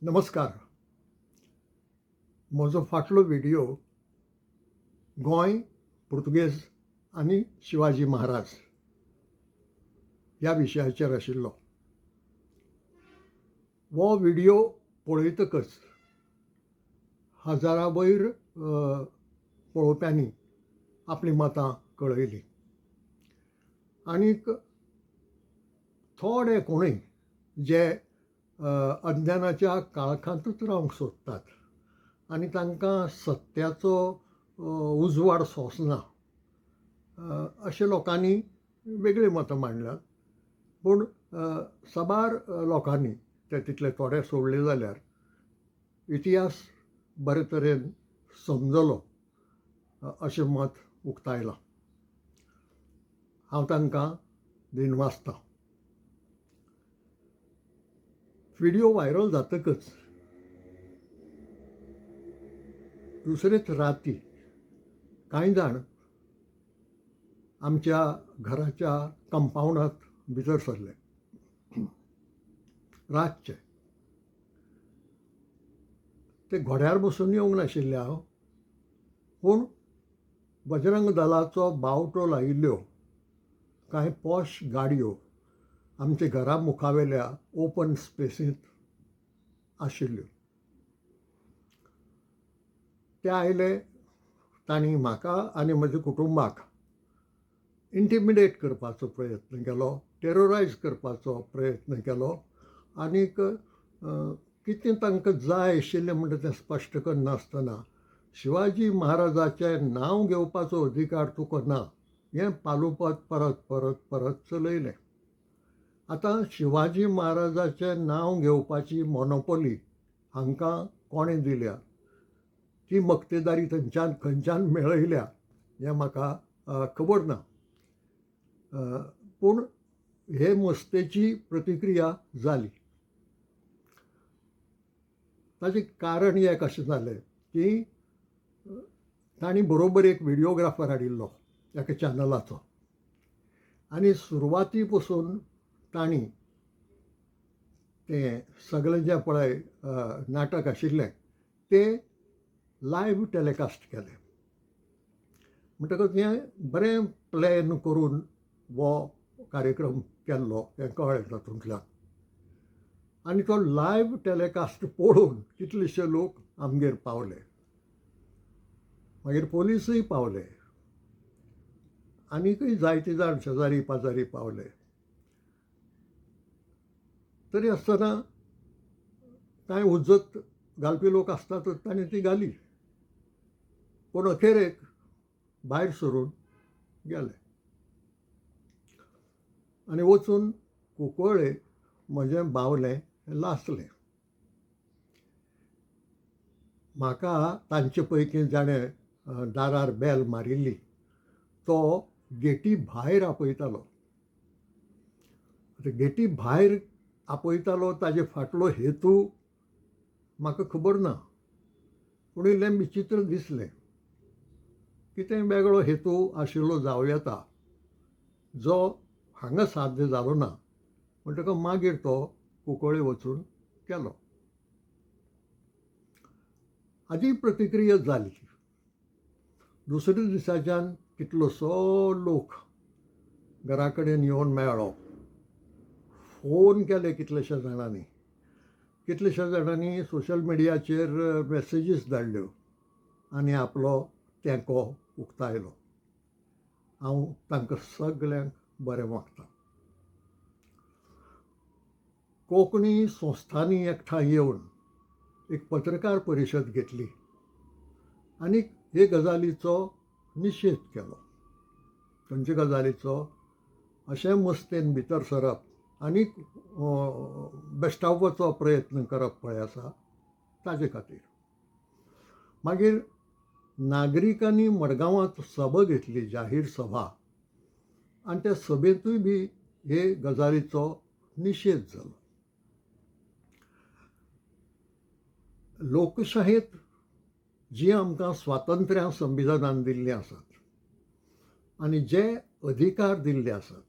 नमस्कार. म्हजो फाटलो व्हिडिओ गोंय, पुर्तुगेज आनी शिवाजी महाराज ह्या विशयाचेर आशिल्लो. हो व्हिडिओ पळयतकच हजारा वयर पळोवप्यांनी आपलीं मतां कळयलीं. आनीक थोडे कोणूय जे अज्ञानाच्या काळखांतूच रावंक सोदतात आनी तांकां सत्याचो उजवाड सोंसना अशा लोकांनी वेगळीं मतां मांडल्यात. पूण साबार लोकांनी ते तितले थोडे सोडले जाल्यार इतिहास बरे तरेन समजलो अशें मत उक्तायलां. हांव तांकां दिनवासतां. व्हिडिओ व्हायरल जातकच दुसरेच राती कांय जाण आमच्या घराच्या कंपाउंडांत भितर सरले. रातचे ते घोड्यार बसून येवंक नाशिल्ले हांव, पूण बजरंग दलाचो बावटो लायिल्ल्यो कांय पॉश गाडयो आमच्या घरा मुखावेल्या ओपन स्पेसींत आशिल्ल्यो. ते आयले. तांणी म्हाका आनी म्हज्या कुटुंबाक इंटिमिडेट करपाचो प्रयत्न केलो, टेररायज करपाचो प्रयत्न केलो. आनीक कितें तांकां जाय आशिल्लें म्हणटा तें स्पश्ट करनासतना शिवाजी महाराजाचें नांव घेवपाचो अधिकार तुका ना हें पालोवपाक परत परत परत चलयलें. आतां शिवाजी महाराजाचें नांव घेवपाची मोनोपोली हांकां कोणें दिल्या, ती मक्तेदारी थंयच्यान खंयच्यान मेळयल्या हें म्हाका खबर ना. पूण हे मस्तेची प्रतिक्रिया जाली. ताचें कारण हें कशें जालें की तांणी बरोबर एक व्हिडियोग्राफर हाडिल्लो एका चॅनलाचो. आनी सुरवाती पसून तांणी तें सगळें जें पळय नाटक आशिल्लें तें लायव्ह टॅलिकास्ट केलें. म्हणटकच हें बरें प्लॅन करून हो कार्यक्रम केल्लो हें कळ्ळें तातूंतल्यान. आनी तो लायव्ह टॅलिकास्ट पळोवन कितलेशे लोक आमगेर पावले. मागीर पोलिसूय पावले. आनीकय जायते जाण शेजारी पाजारी पावले. तरी आसतना कांय हुजत घालपी लोक आसतातच, तांणी ती घाली. पूण अखेरेक भायर सरून गेले. आनी वचून कुंकळ्ळे म्हजें बावलें लासलें. म्हाका तांचे पैकी जाणें दारार बेल मारिल्ली तो गेटी भायर आपयतालो. गेटी भायर आपयतालो ताजे फाटलो हेतू म्हाका खबर ना, पूण इल्लें विचित्र दिसलें. कितें वेगळो हेतू आशिल्लो जावं येता जो हांगा साध्य जालो ना. म्हणटकच मागीर तो कुंकळ्ळे वचून केलो. हाजी प्रतिक्रिया जाली. दुसऱ्या दिसाच्यान कितलोसो लोक घरा कडेन येवन मेळ्ळो. फोन केले कितलेशे जाणांनी. कितलेशे जाणांनी सोशल मिडियाचेर मॅसेजीस धाडल्यो आनी आपलो तेंको उक्तायलो. हांव तांकां सगल्यांक बरें मागतां. कोंकणी संस्थांनी एकठांय येवन एक पत्रकार परिशद घेतली आनी हे गजालीचो निशेध केलो. खंयचे गजालीचो? अशें मस्तेन भितर सरप आनीक बेश्टावपाचो प्रयत्न करप पळय आसा ताजे खातीर. मागीर नागरिकांनी मडगांवांत सभा घेतली, जाहीर सभा. आनी त्या सभेंतूय बी हे गजालीचो निशेध जालो. लोकशायेंत जी आमकां स्वातंत्र्यां संविधानान दिल्लीं आसात आनी जे अधिकार दिल्ले आसात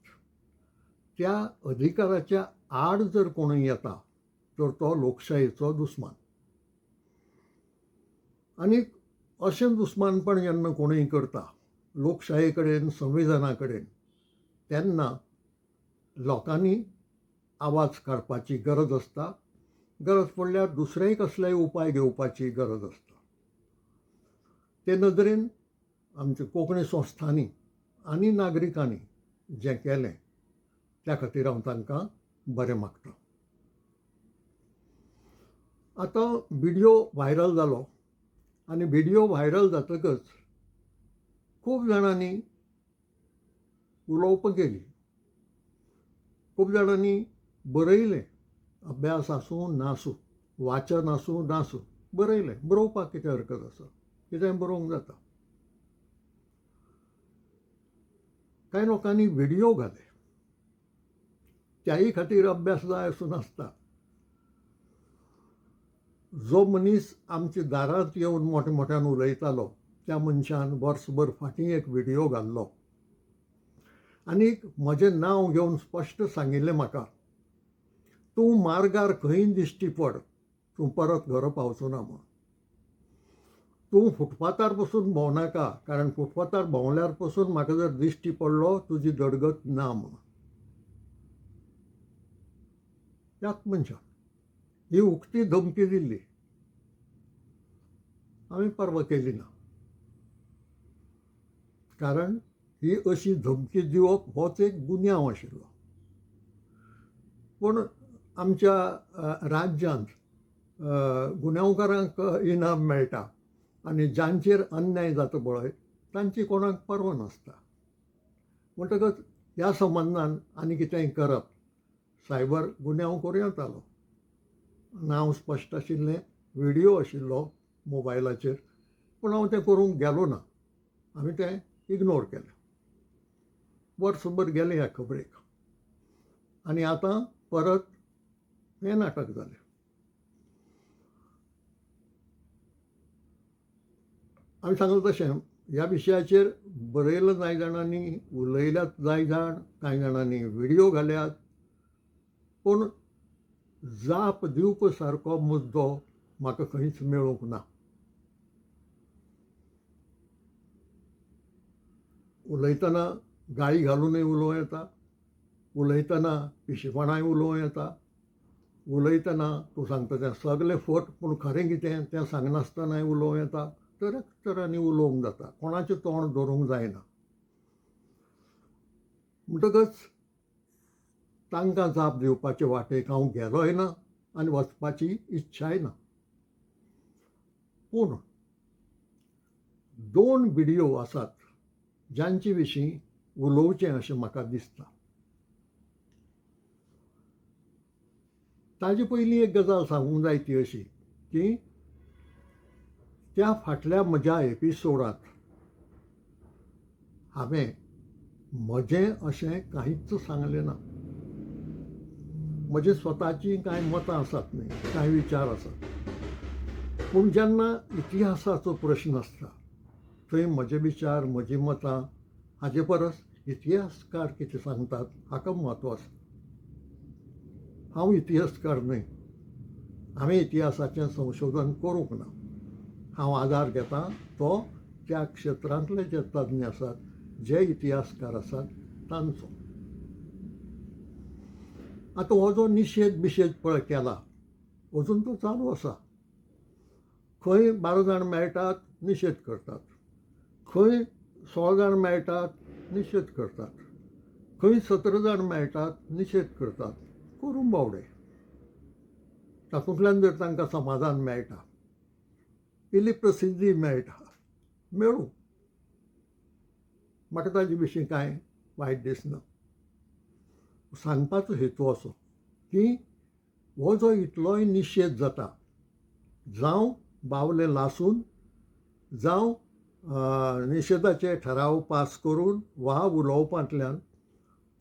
त्या अधिकाराच्या आड जर कोणूय येता तर तो लोकशायेचो दुस्मान. आनी अशें दुस्मानपण जेन्ना कोणूय करता लोकशाये कडेन, संविधाना कडेन, तेन्ना लोकांनी आवाज काडपाची गरज आसता. गरज पडल्यार दुसरेय कसलेय उपाय घेवपाची गरज आसता. ते नदरेन आमच्या कोंकणी संस्थांनी आनी नागरिकांनी जें केलें त्या खातीर हांव तांकां बरें मागतां. आतां व्हिडियो व्हायरल जालो आनी व्हिडियो व्हायरल जातकच खूब जाणांनी उलोवपां केलीं. खूब जाणांनी बरयलें, अभ्यास आसूं नासूं, वाचन आसूं नासूं, बरयलें. बरोवपाक कितें हरकत आसा, कितेंय बरोवंक जाता. कांय लोकांनी व्हिडियो घाले. त्याही खातीर अभ्यास जाय असो नासता. जो मनीस आमच्या दारांत येवन मोठ्या मोठ्यान उलयतालो त्या मनशान वर्सभर फाटीं एक व्हिडियो घाल्लो आनीक म्हजें नांव घेवन स्पश्ट सांगिल्लें म्हाका, तूं मार्गार खंय दिश्टी पड, तूं परत घरा पावचो ना म्हूण. तूं फुटपाथार पसून भोंवनाका, कारण फुटपाथार भोंवल्यार पसून म्हाका जर दिश्टी पडलो तुजी दडगत ना म्हूण. त्याच मनशान ही उक्ती धमकी दिल्ली. हांवें पर्वा केली ना, कारण ही अशी धमकी दिवप होच एक गुन्यांव आशिल्लो. पूण आमच्या राज्यांत गुन्यांवकारांक इनाम मेळटा आनी जांचेर अन्याय जाता पळय तांची कोणाक पर्वा नासता. म्हणटकच ह्या संबंदान आनी कितेंय करप सायबर गुन्यांव करूं येतालो. नांव स्पश्ट आशिल्लें, व्हिडियो आशिल्लो मोबायलाचेर, पूण हांव तें करूंक गेलो ना. हांवें तें इग्नोर केलें. वर्सभर गेलें ह्या खबरेक आनी आतां परत हें नाटक जालें. हांवें सांगलें तशें ह्या विशयाचेर बरयलां जाय जाणांनी, उलयल्यात जाय जाण, कांय जाणांनी व्हिडियो घाल्यात, पूण जाप दिवप सारको मुद्दो म्हाका खंयच मेळूंक ना. उलयतना गाळी घालूनय उलोवं येता, उलयतना पिशेपणाय उलोवं येता, उलयतना तूं सांगता तें सगलें फट पूण खरें कितें तें सांगनासतनाय उलोवं येता. तरांनी उलोवंक जाता, कोणाचें तोंड धरूंक जायना. म्हणटकच तांकां जाप दिवपाचे वाटेक हांव गेलोय ना आनी वचपाची इच्छाय ना. पूण 2 व्हिडियो आसात जांचे विशीं उलोवचें अशें म्हाका दिसता. ताजे पयलीं एक गजाल सांगूंक जाय ती अशी की त्या फाटल्या म्हज्या एपिसोडांत हांवें म्हजें अशें कांयच सांगलें ना. म्हजी स्वताची कांय मतां आसात न्ही, कांय विचार आसात. पूण जेन्ना इतिहासाचो प्रश्न आसता थंय म्हजे विचार, म्हजी मतां हाचे परस इतिहासकार कितें सांगतात हाका म्हत्व आसता. हांव इतिहासकार न्हय. हांवें इतिहासाचें संशोधन करूंक ना. हांव आदार घेतां तो त्या क्षेत्रांतले जे तज्ञ आसात, जे इतिहासकार आसात तांचो. आतां हो जो निशेध बिशेध पळय केला अजून तो चालू आसा. खंय 12 जाण मेळटात, निशेध करतात. खंय 16 जाण मेळटात, निशेध करतात. खंय 17 जाण मेळटात, निशेध करतात. करून बावडे. तातूंतल्यान जर तांकां समाधान मेळटा, इल्ली प्रसिद्धी मेळटा, मेळूं. म्हाका ताजे विशीं कांय वायट दिसना. सांगपाचो हेतू असो की हो जो इतलोय निशेध जाता, जावं बावले लासून, जावं निशेधाचे ठराव पास करून वा उलोवपांतल्यान,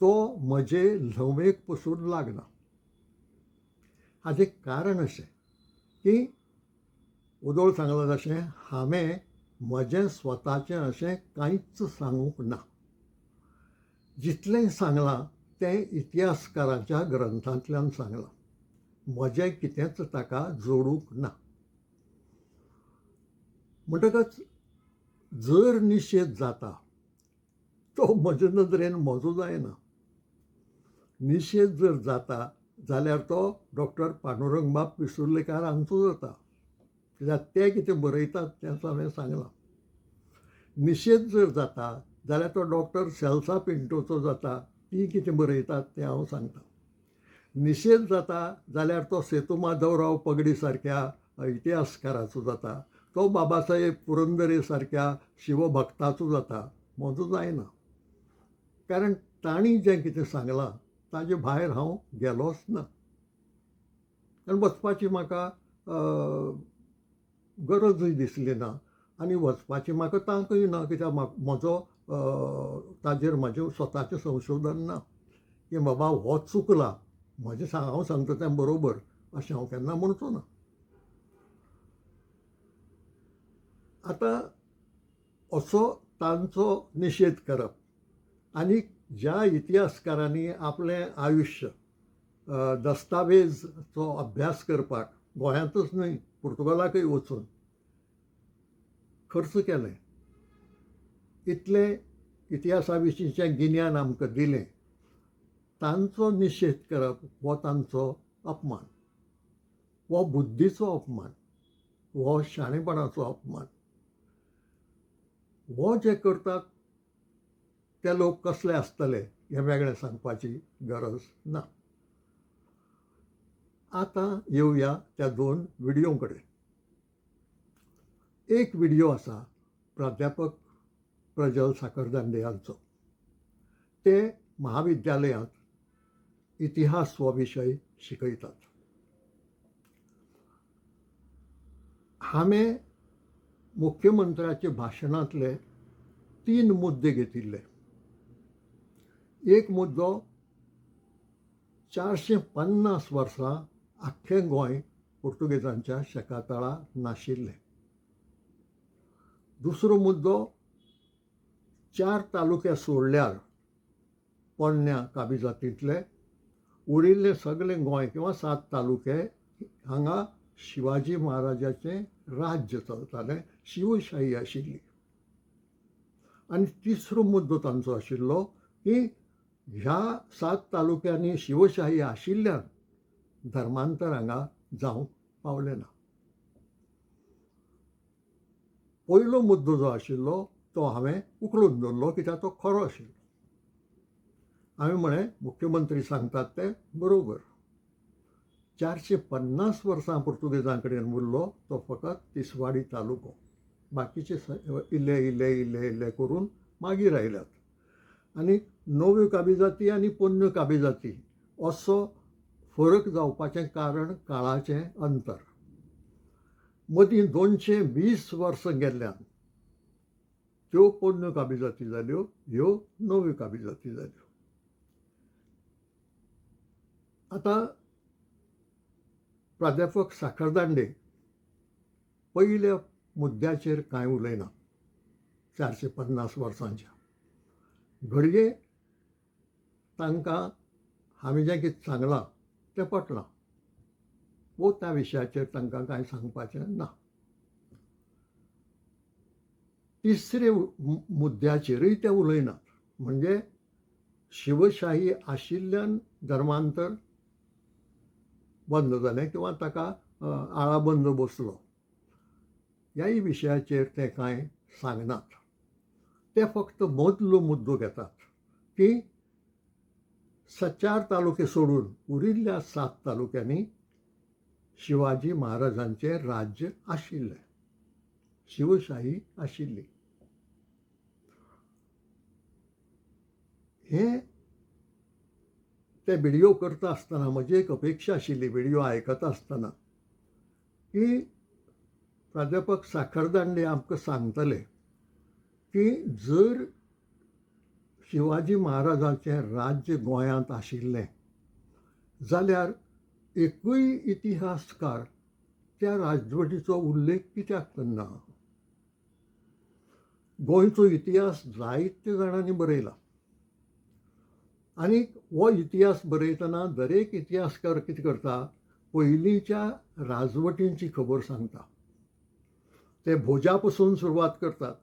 तो म्हजे ल्हवेक पसून लागना. हाचें कारण अशें की उदोळ सांगलां तशें हांवें म्हजें स्वताचें अशें कांयच सांगूंक ना. जितलें सांगलां तें इतिहासकाराच्या ग्रंथांतल्यान सांगलां. म्हजें कितेंच ताका जोडूंक ना. म्हणटकच जर निशेध जाता तो म्हजे नदरेन म्हजो जायना. निशेध जर जाता जाल्यार तो डॉक्टर पांडुरंग बाब पिसुर्लेकार हांचो जाता. कित्याक ते कितें बरयतात तें हांवें सांगलां. निशेध जर जाता जाल्यार तो डॉक्टर सेल्सा पिंटोचो जाता. ती कितें बरयतात तें हांव सांगतां. निशेध जाता जाल्यार तो सेतू माधवराव पगडी सारक्या इतिहासकाराचो जाता. तो बाबासाहेब पुरंदरे सारक्या शिवभक्ताचो जाता. म्हजो जायना. कारण तांणी जें कितें सांगलां ताजे भायर हांव गेलोच ना. कारण वचपाची म्हाका गरजूय दिसली ना आनी वचपाची म्हाका तांकय ना. कित्याक म्हजो ताजेर म्हजें स्वताचें संशोधन ना की बाबा हो चुकला. म्हजें हांव सांगता तें बरोबर अशें हांव केन्ना म्हणचो ना. आतां असो तांचो निशेध करप आनी ज्या इतिहासकारांनी आपलें आयुश्य दस्तावेजचो अभ्यास करपाक गोंयांतच न्हय पुर्तुगालाकय वचून खर्च केलें, इतलें इतिहासा विशींचें गिन्यान आमकां दिलें, तांचो निशेध करप हो तांचो अपमान, हो बुद्धीचो अपमान, हो शाणेपणाचो अपमान. हो जे करतात ते लोक कसले आसतले हें वेगळें सांगपाची गरज ना. आतां येवया त्या 2 व्हिडियो कडेन. एक व्हिडियो आसा प्राध्यापक प्रज्वल साखरदांडे हांचो. ते महाविद्यालयांत इतिहास हो विशय शिकयतात. हांवें मुख्यमंत्र्याचे भाशणांतले 3 मुद्दे घेतिल्ले. एक मुद्दो 450 वर्सां आख्खें गोंय पुर्तुगेजांच्या शेकातळा नाशिल्लें. दुसरो मुद्दो 4 तालुके सोडल्यार पोरण्या काबिजातींतले उरिल्लें सगळें गोंय किंवा 7 तालुके हांगा शिवाजी महाराजाचें राज्य चलतालें, शिवशाही आशिल्ली. आनी तिसरो मुद्दो तांचो आशिल्लो की ह्या 7 तालुक्यांनी शिवशाही आशिल्ल्यान धर्मांतर हांगा जावंक पावलें ना. पयलो मुद्दो जो आशिल्लो तो हांवें उखलून दवरलो कित्याक तो खरो आशिल्लो. हांवें म्हळें मुख्यमंत्री सांगतात तें बरोबर. 450 वर्सां पुर्तुगेजां कडेन उरलो तो फकत तिसवाडी तालुको. बाकीचे इल्ले इल्ले इल्ले इल्ले करून मागीर आयल्यात. आनी नव्यो काबिजाती आनी पोरण्यो काबिजाती असो फरक जावपाचें कारण काळाचें अंतर. मदीं 220 वर्सां गेल्ल्यान त्यो पोरण्यो काबिजाती जाल्यो, ह्यो नव्यो काबिजाती जाल्यो. आतां प्राध्यापक साखरदांडे पयल्या मुद्द्याचेर कांय उलयना 450 वर्सांच्या. घडये तांकां हांवें जें कितें सांगलां तें पटलां, वो त्या विशयाचेर तांकां कांय सांगपाचें ना. तिसरे मुद्द्याचेरय ते उलयनात. म्हणजे शिवशाही आशिल्ल्यान धर्मांतर बंद जालें किंवा ताका आळाबंद बसलो ह्याय विशयाचेर ते कांय सांगनात. ते फक्त मदलो मुद्दो घेतात की 4 तालुके सोडून उरिल्ल्या 7 तालुक्यांनी शिवाजी महाराजांचें राज्य आशिल्लें, शिवशाही आशिल्ली. हें ते व्हिडियो करता आसतना म्हजी एक अपेक्षा आशिल्ली, व्हिडियो आयकता आसतना, की प्राध्यापक साखरदांडे आमकां सांगतले की जर शिवाजी महाराजांचें राज्य गोंयांत आशिल्लें जाल्यार एकूय इतिहासकार त्या राजवटीचो उल्लेख कित्याक करना. गोंयचो इतिहास जायत्या जाणांनी बरयला आनी हो इतिहास बरयतना दरेक इतिहासकार कितें करता, पयलींच्या राजवटींची खबर सांगता. ते भोजा पसून सुरवात करतात,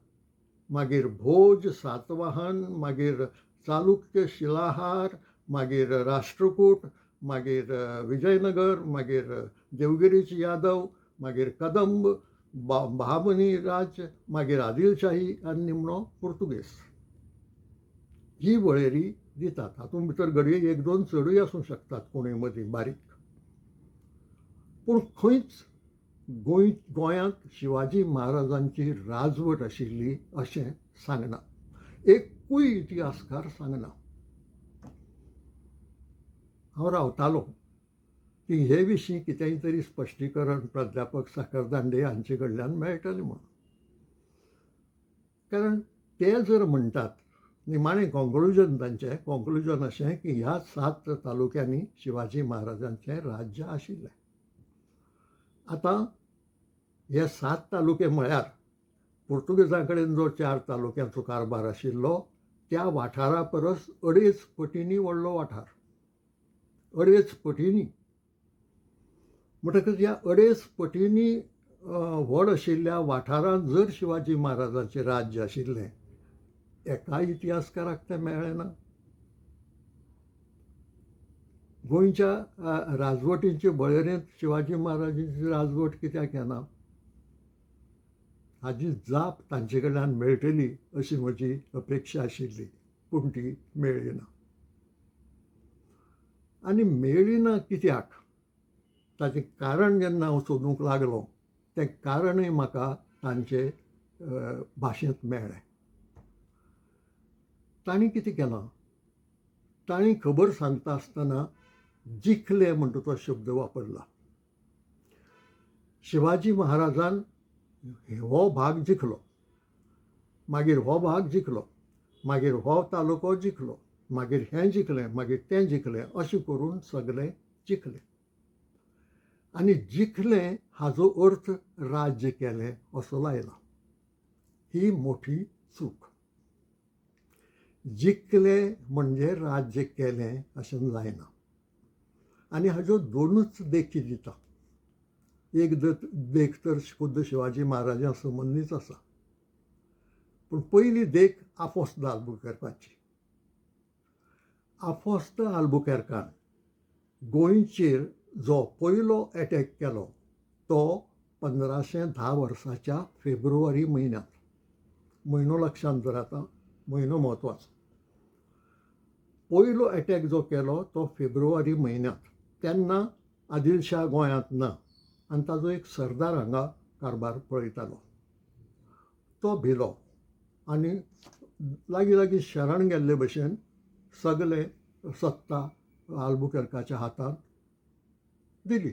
मागीर भोज, सातवाहन, मागीर चालुक्य शिलाहार, मागीर राष्ट्रकूट, मागीर विजयनगर, मागीर देवगिरीच यादव, मागीर कदंब, बहामनी राज, मागीर आदिलशाही आनी निमणो पुर्तुगेज. ही वळेरी दितात. हातूंत भितर घडये एक दोन चडूय आसूंक शकतात कोणे मदीं बारीक. पूण खंयच गोंयांत शिवाजी महाराजांची राजवट आशिल्ली अशें सांगना. एकूय इतिहासकार सांगना. हांव रावतालो की हे विशीं कितेंय तरी स्पश्टीकरण प्राध्यापक साखरदांडे हांचे कडल्यान मेळटलें म्हणून. कारण ते जर म्हणटात, निमाणें कॉन्क्लुजन तांचें कॉन्क्लुजन अशें की ह्या 7 तालुक्यांनी शिवाजी महाराजांचें राज्य आशिल्लें. आतां हे 7 तालुके म्हळ्यार पुर्तुगेजां कडेन जो 4 तालुक्यांचो कारभार आशिल्लो त्या वाठारा परस 2.5 पटींनी व्हडलो वाठार. 2.5 पटींनी. म्हणटकच ह्या 2.5 पटींनी व्हड आशिल्ल्या वाठारांत जर शिवाजी महाराजांचें राज्य आशिल्लें, एका इतिहासकाराक तें मेळ्ळें ना. गोंयच्या राजवटींचे वळेरेंत शिवाजी महाराजांची राजवट कित्याक येना हाची जाप तांचे कडल्यान मेळटली अशी म्हजी अपेक्षा आशिल्ली, पूण ती मेळ्ळी ना. आनी मेळ्ळी ना कित्याक ताचें कारण जेन्ना हांव सोदूंक लागलो, तें कारणय म्हाका तांचे भाशेंत मेळ्ळें. तांणी कितें केलां, तांणी खबर सांगता आसतना जिखले म्हणटा तो शब्द वापरला. शिवाजी महाराजान हो भाग जिखलो, मागीर हो भाग जिखलो, मागीर हो तालुको जिखलो, मागीर हें जिखलें, मागीर तें जिखलें, अशें करून सगळें जिखलें. आनी जिखलें हाचो अर्थ राज्य केलें असो लायला. ही मोठी चूक. जिखलें म्हणजे राज्य केलें अशें जायना. आनी हाज्यो दोनूच देखी दिता. एक देख तर खुद्द शिवाजी महाराजा संबंदीच आसा. पूण पयली देख आफोस्त आल्बुकेर्काची. आफोस्त आल्बुकेर्कान गोंयचेर जो पयलो एटॅक केलो तो 1510 वर्साच्या फेब्रुवारी म्हयन्यांत. म्हयनो लक्षांत दरात, म्हयनो म्हत्वाचो. पयलो एटॅक जो केलो तो फेब्रुवारी म्हयन्यांत. तेन्ना आदिलशाह गोंयांत ना आनी ताजो एक सरदार हांगा कारभार पळयतालो. तो भिलो आनी लागीं लागीं शरण गेल्ले भशेन सगळे सत्ता आल्बुकेर्काच्या हातांत दिली.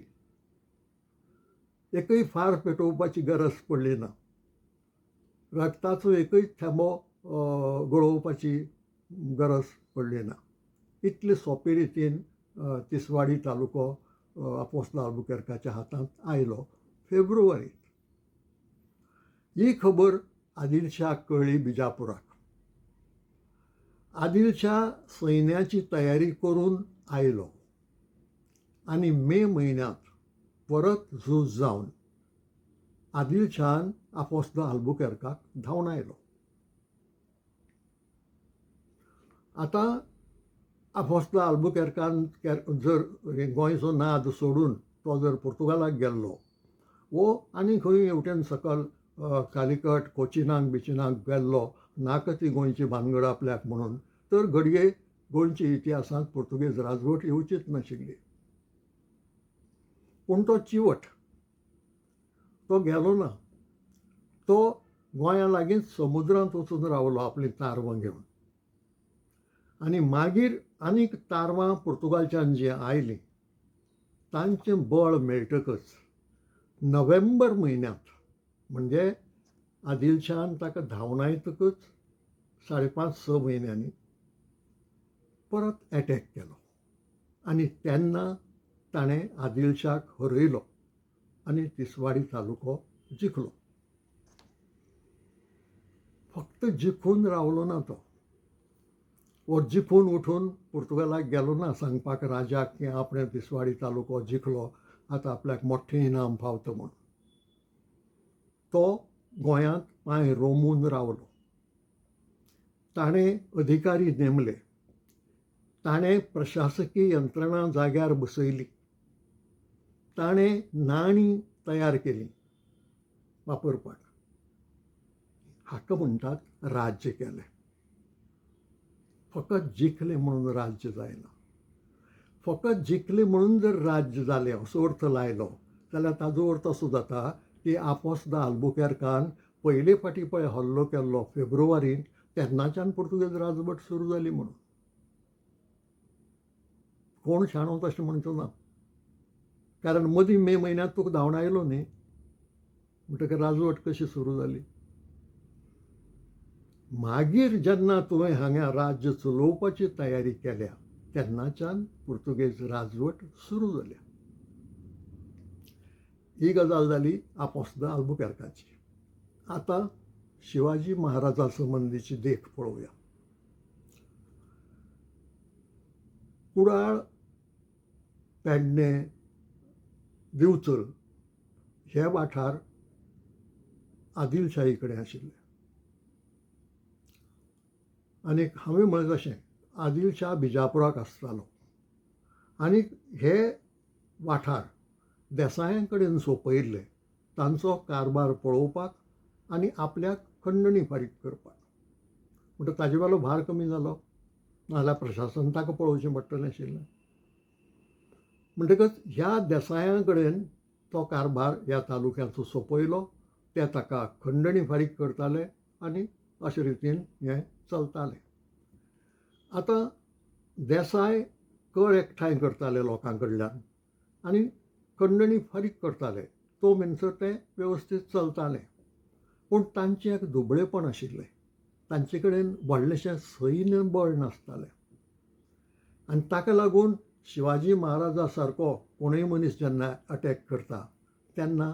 एकय फार पेटोवपाची गरज पडली ना. रक्ताचो एकय थेंबो गळोवपाची गरज पडली ना. इतले सोंपे रितीन तिसवाडी तालुको आफोस्त आल्बुकेर्काच्या हातांत आयलो फेब्रुवारींत. ही खबर आदिलशाक कळ्ळी बिजापुराक. आदिलशाह सैन्याची तयारी करून आयलो आनी मे म्हयन्यांत परत झूज जावन आदिलशाहान आफोस्त आल्बुकेर्काक धांवन आयलो. आतां आफोस्त आल्बुकेर्कान जर गोंयचो नाद सोडून तो जर पुर्तुगालाक गेल्लो वो आनी खंय हेवटेन सकल कालिकट कोचिनाक बिचिनाक गेल्लो नाका ती गोंयची भानगड आपल्याक म्हणून, तर घडये गोंयच्या इतिहासांत पुर्तुगेज राजवट येवचीच नाशिल्ली. पूण तो चिवट तो गेलो ना. तो गोंया लागींच समुद्रांत वचून रावलो आपली तारवां घेवन. आनी मागीर आनीक तारवां पुर्तुगालच्यान जीं आयलीं तांचें बळ मेळटकच नोव्हेंबर म्हयन्यांत, म्हणजे आदिलशाहान ताका धांवन आयतकच 5.5-6 म्हयन्यांनी परत एटॅक केलो. आनी तेन्ना ताणें आदिलशाक हरयलो आनी तिसवाडी तालुको जिखलो. फक्त जिखून रावलो ना तो. वो जिखून उठून पुर्तुगालाक गेलो ना सांगपाक राजाक की आपणें तिसवाडी तालुको जिखलो आतां आपल्याक मोठ्ठें इनाम फावता म्हूण. तो गोंयांत पांय रोमून रावलो. ताणें अधिकारी नेमले. ताणें प्रशासकीय यंत्रणा जाग्यार बसयली. ताणें नाणीं तयार केलीं वापरपाक. हाका म्हणटात राज्य केलें. फकत जिखलें म्हणून राज्य जायना. फकत जिखलें म्हणून जर राज्य जालें असो अर्थ लायलो जाल्यार ताजो अर्थ असो जाता की आपोस द आल्बुकेर्कान पयले फावटी पळय हल्लो केल्लो फेब्रुवारींत तेन्नाच्यान पुर्तुगेज राजवट सुरू जाली म्हणून. कोण शाणो तशें म्हणचो ना. कारण मदीं मे म्हयन्यांत तुका धांवड आयलो न्ही, म्हणटकीर राजवट कशी सुरू जाली. मागीर जेन्ना तुवें हांगा राज्य चलोवपाची तयारी केल्या तेन्नाच्यान पुर्तुगेज राजवट सुरू जाल्या. ही गजाल जाली आपोस द आल्बुकेर्काची. आतां शिवाजी महाराजा संबंदीची देख पळोवया. कुडाळ, पेडणे, दिवचल हे वाठार आदिलशाही कडेन आशिल्ले. आनी हांवें म्हळें तशें आदिलशाह बिजापुराक आसतालो. आनी हे वाठार देसायां कडेन सोंपयल्ले तांचो कारबार पळोवपाक आनी आपल्याक खंडणी फारीक करपाक. म्हणटकीर ताजे वेलो भार कमी जालो, नाजाल्यार प्रशासन ताका पळोवचें पडटलें आशिल्लें. म्हणटकच ह्या देसायां कडेन तो कारबार ह्या तालुक्याचो सोंपयलो. ते ताका खंडणी फारीक करताले आनी अशे रितीन हें चलतालें. आतां देसाय कर एकठांय करताले लोकां कडल्यान आनी खंडणी फारीक करताले. तो मेनसर तें वेवस्थीत चलतालें. पूण तांचें एक दुबळेपण आशिल्लें. तांचे कडेन व्हडलेशें सैन्य बळ नासतालें. आनी ताका लागून शिवाजी महाराजा सारको कोणूय मनीस जेन्ना अटॅक करता तेन्ना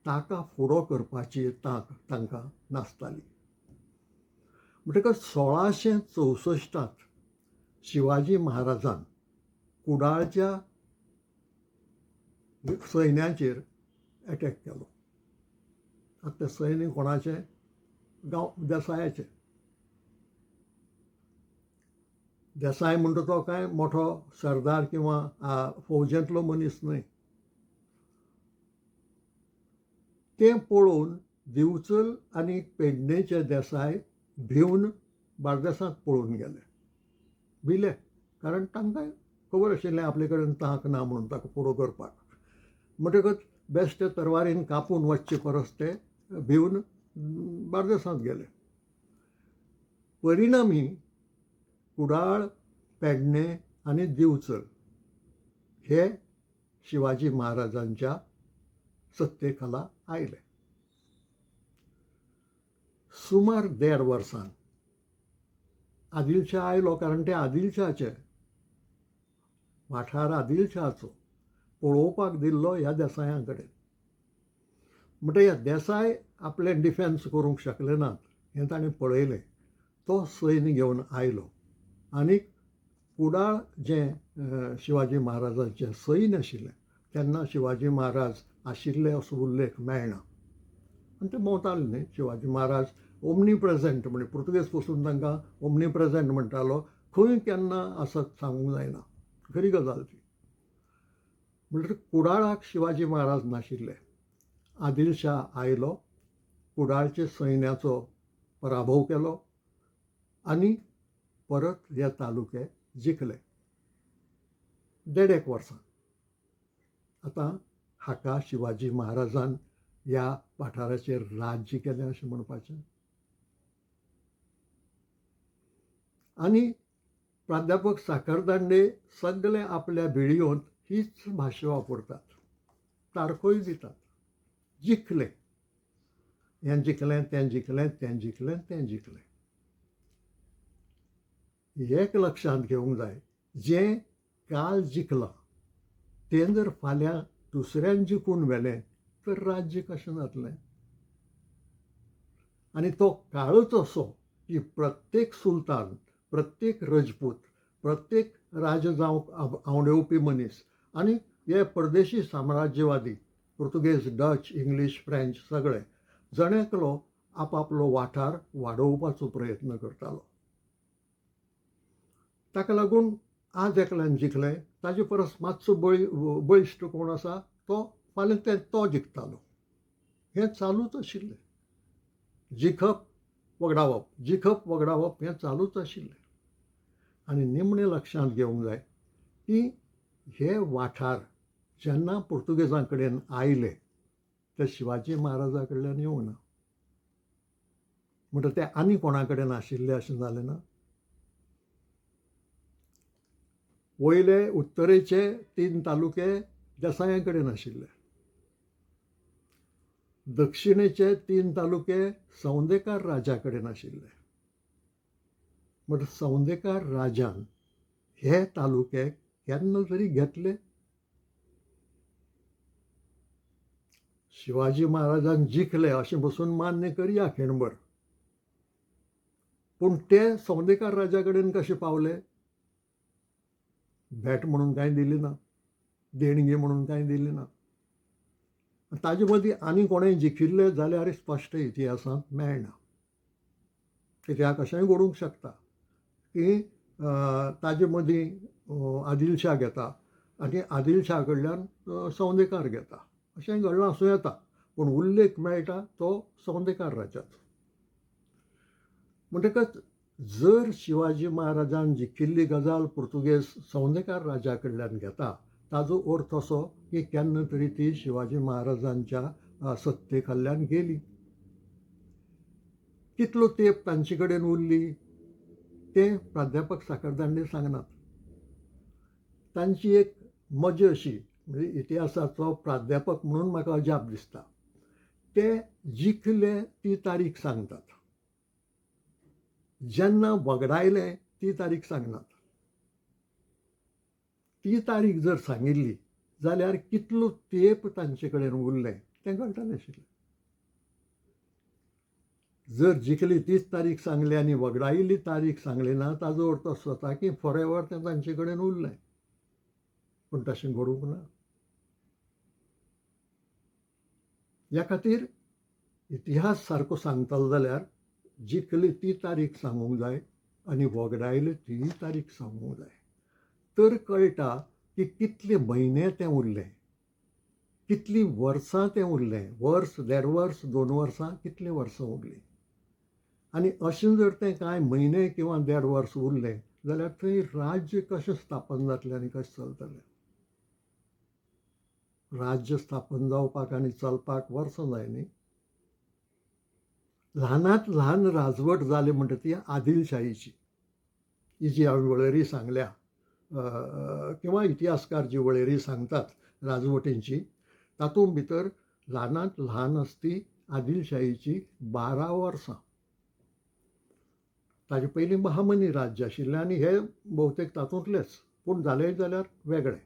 ताका फुडो करपाची तांक तांकां नासताली. म्हणटकच 1664 शिवाजी महाराजान कुडाळच्या सैन्याचेर अटॅक केलो. आतां तें सैन्य कोणाचें? देसायाचें. देसाय म्हणटा तो काय मोठो सरदार किंवा फौजेंतलो मनीस न्हय. तें पळोवन दिवचल आनी पेडणेचे देसाय भिवन बार्देसांत पळून गेले. भिले, कारण तांकां खबर आशिल्लें आपले कडेन तांक ना म्हणून ताका फुडो करपाक. म्हणटकच बेश्टे तरवारीन कापून वचचे परस ते भिवन बार्देसांत गेले. परिणामी कुडाळ, पेडणे आनी दिवचल हे शिवाजी महाराजांच्या सत्ते खाला आयले. सुमार 1.5 वर्सान आदिलशाह आयलो. कारण ते आदिलशाहाचे वाठार आदिलशाहाचो पळोवपाक दिल्लो ह्या देसायां कडेन. म्हणटा ह्या देसाय आपलें डिफेन्स करूंक शकले नात हें ताणें पळयलें. तो सैन्य घेवन आयलो आनी कुडाळ जें शिवाजी महाराजांचें सैन्य आशिल्लें तेन्ना शिवाजी महाराज आशिल्ले असो उल्लेख मेळना. आनी ते भोंवताले न्ही. शिवाजी महाराज ओमनी प्रेजेंट म्हणजे पुर्तुगेज पसून तांकां ओमनी प्रेजेंट म्हणटालो. खंय केन्ना आसत सांगूंक जायना. खरी गजाल ती. म्हणटकीर कुडाळाक शिवाजी महाराज नाशिल्ले. आदिलशाह आयलो, कुडाळच्या सैन्याचो पराभव केलो आनी परत हे तालुके जिखले 1.5 वर्सां. आतां हाका शिवाजी महाराजान ह्या वाठाराचेर राज्य केलें अशें म्हणपाचें. आनी प्राध्यापक साखरदांडे सगळे आपल्या बिडियोंत हीच भाशा वापरतात. तारखोय दितात. जिखलें, हें जिखलें, तें जिखलें, तें जिखलें, तें जिखलें. एक लक्षांत घेवंक जाय, जें काल जिखलां तें जर फाल्यां दुसऱ्यान जिखून व्हेलें तर राज्य कशें जातलें. आनी तो काळच असो की प्रत्येक सुलतान, प्रत्येक रजपूत, प्रत्येक राज जावंक आवडुवपी मनीस आनी हे परदेशी साम्राज्यवादी पुर्तुगेज, डच, इंग्लीश, फ्रेंच सगळे जणेकलो आपापलो वाठार वाडोवपाचो प्रयत्न करतालो. ताका लागून आज एकल्यान जिखले ताजे परस मातसो बळिश्ट कोण आसा तो फाल्यां तो जिखतालो. हें चालूच आशिल्लें. जिखप वगडावप, जिखप वगडावप हें चालूच आशिल्लें. आनी निमणें लक्षांत घेवंक जाय की हे वाठार जेन्ना पुर्तुगेजां कडेन आयले ते शिवाजी महाराजा कडल्यान येवंक ना. म्हणटा ते आनी कोणा कडेन आशिल्ले अशें जालें ना. वयले उत्तरेचे 3 तालुके देसायां कडेन आशिल्ले. दक्षिणेचे 3 तालुके सौंदेकार राजा कडेन आशिल्ले. म्हणटा सौंदेकार राजान हे तालुके केन्ना तरी घेतले. शिवाजी महाराजान जिखले अशें बसून मान्य करया खिणभर. पूण ते सौंदेकार राजा कडेन कशे पावले? भेट म्हणून कांय दिली ना, देणगी म्हणून कांय दिली ना. ताजे मदीं आनी कोणें जिखिल्ले जाल्यार स्पश्ट इतिहासांत मेळना. कित्याक अशेंय घडूंक शकता की ताजे मदीं आदिलशा घेता आनी आदिलशा कडल्यान सौंदेकार घेता. अशेंय घडलां आसूं येता. पूण उल्लेख मेळटा तो सौंदेकार राजाचो. म्हणटकच जर शिवाजी महाराजान जिखिल्ली गजाल पुर्तुगेज सौंदेकार राजा कडल्यान घेता ताजो अर्थ असो की केन्ना तरी ती शिवाजी महाराजांच्या सत्ते खाल्ल्यान गेली. कितलो तेंप तांचे कडेन उरली ते प्राध्यापक साखरदांडे सांगनात. तांची एक मजा अशी, म्हणजे इतिहासाचो प्राध्यापक म्हणून म्हाका अजाप दिसता, ते जिखले ती तारीख सांगतात, जेन्ना वगडायले ती तारीख सांगनात. ती तारीख जर सांगिल्ली जाल्यार कितलो तेंप तांचे कडेन उरलें तें कळटलें. जर जिखली तीच तारीख सांगली आनी वगडायिल्ली तारीख सांगली ना ताजो अर्थ असो जाता की फॉरेवर तें तांचे कडेन उरलें. पूण तशें घडूंक ना. ह्या खातीर इतिहास सारको सांगतलो जाल्यार जिखली ती तारीख सांगूंक जाय आनी वगडायली ती तारीख सांगूंक जाय. तर कळटा की कितले म्हयने तें उरलें, कितलीं वर्सां तें उरलें. वर्स, 1.5 वर्स, 2 वर्सां, कितलीं वर्सां उरलीं. आनी अशें जर तें कांय म्हयने किंवा 1.5 वर्स उरलें जाल्यार थंय राज्य कशें स्थापन जातलें आनी कशें चलतलें. राज्य स्थापन जावपाक आनी चलपाक वर्सां जाय न्ही. ल्हानांत ल्हान राजवट जाली म्हणटा ती आदिलशाहीची. ही जी हांवें वळेरी सांगल्या किंवा इतिहासकार जी वळेरी सांगतात राजवटींची, तातूंत भितर ल्हानांत ल्हान आसती आदिलशाहीची 12 वर्सां. ताजे पयलीं बहामनी राज्य आशिल्लें आनी हे भोवतेक तातूंतलेच, पूण जालें जाल्यार वेगळें.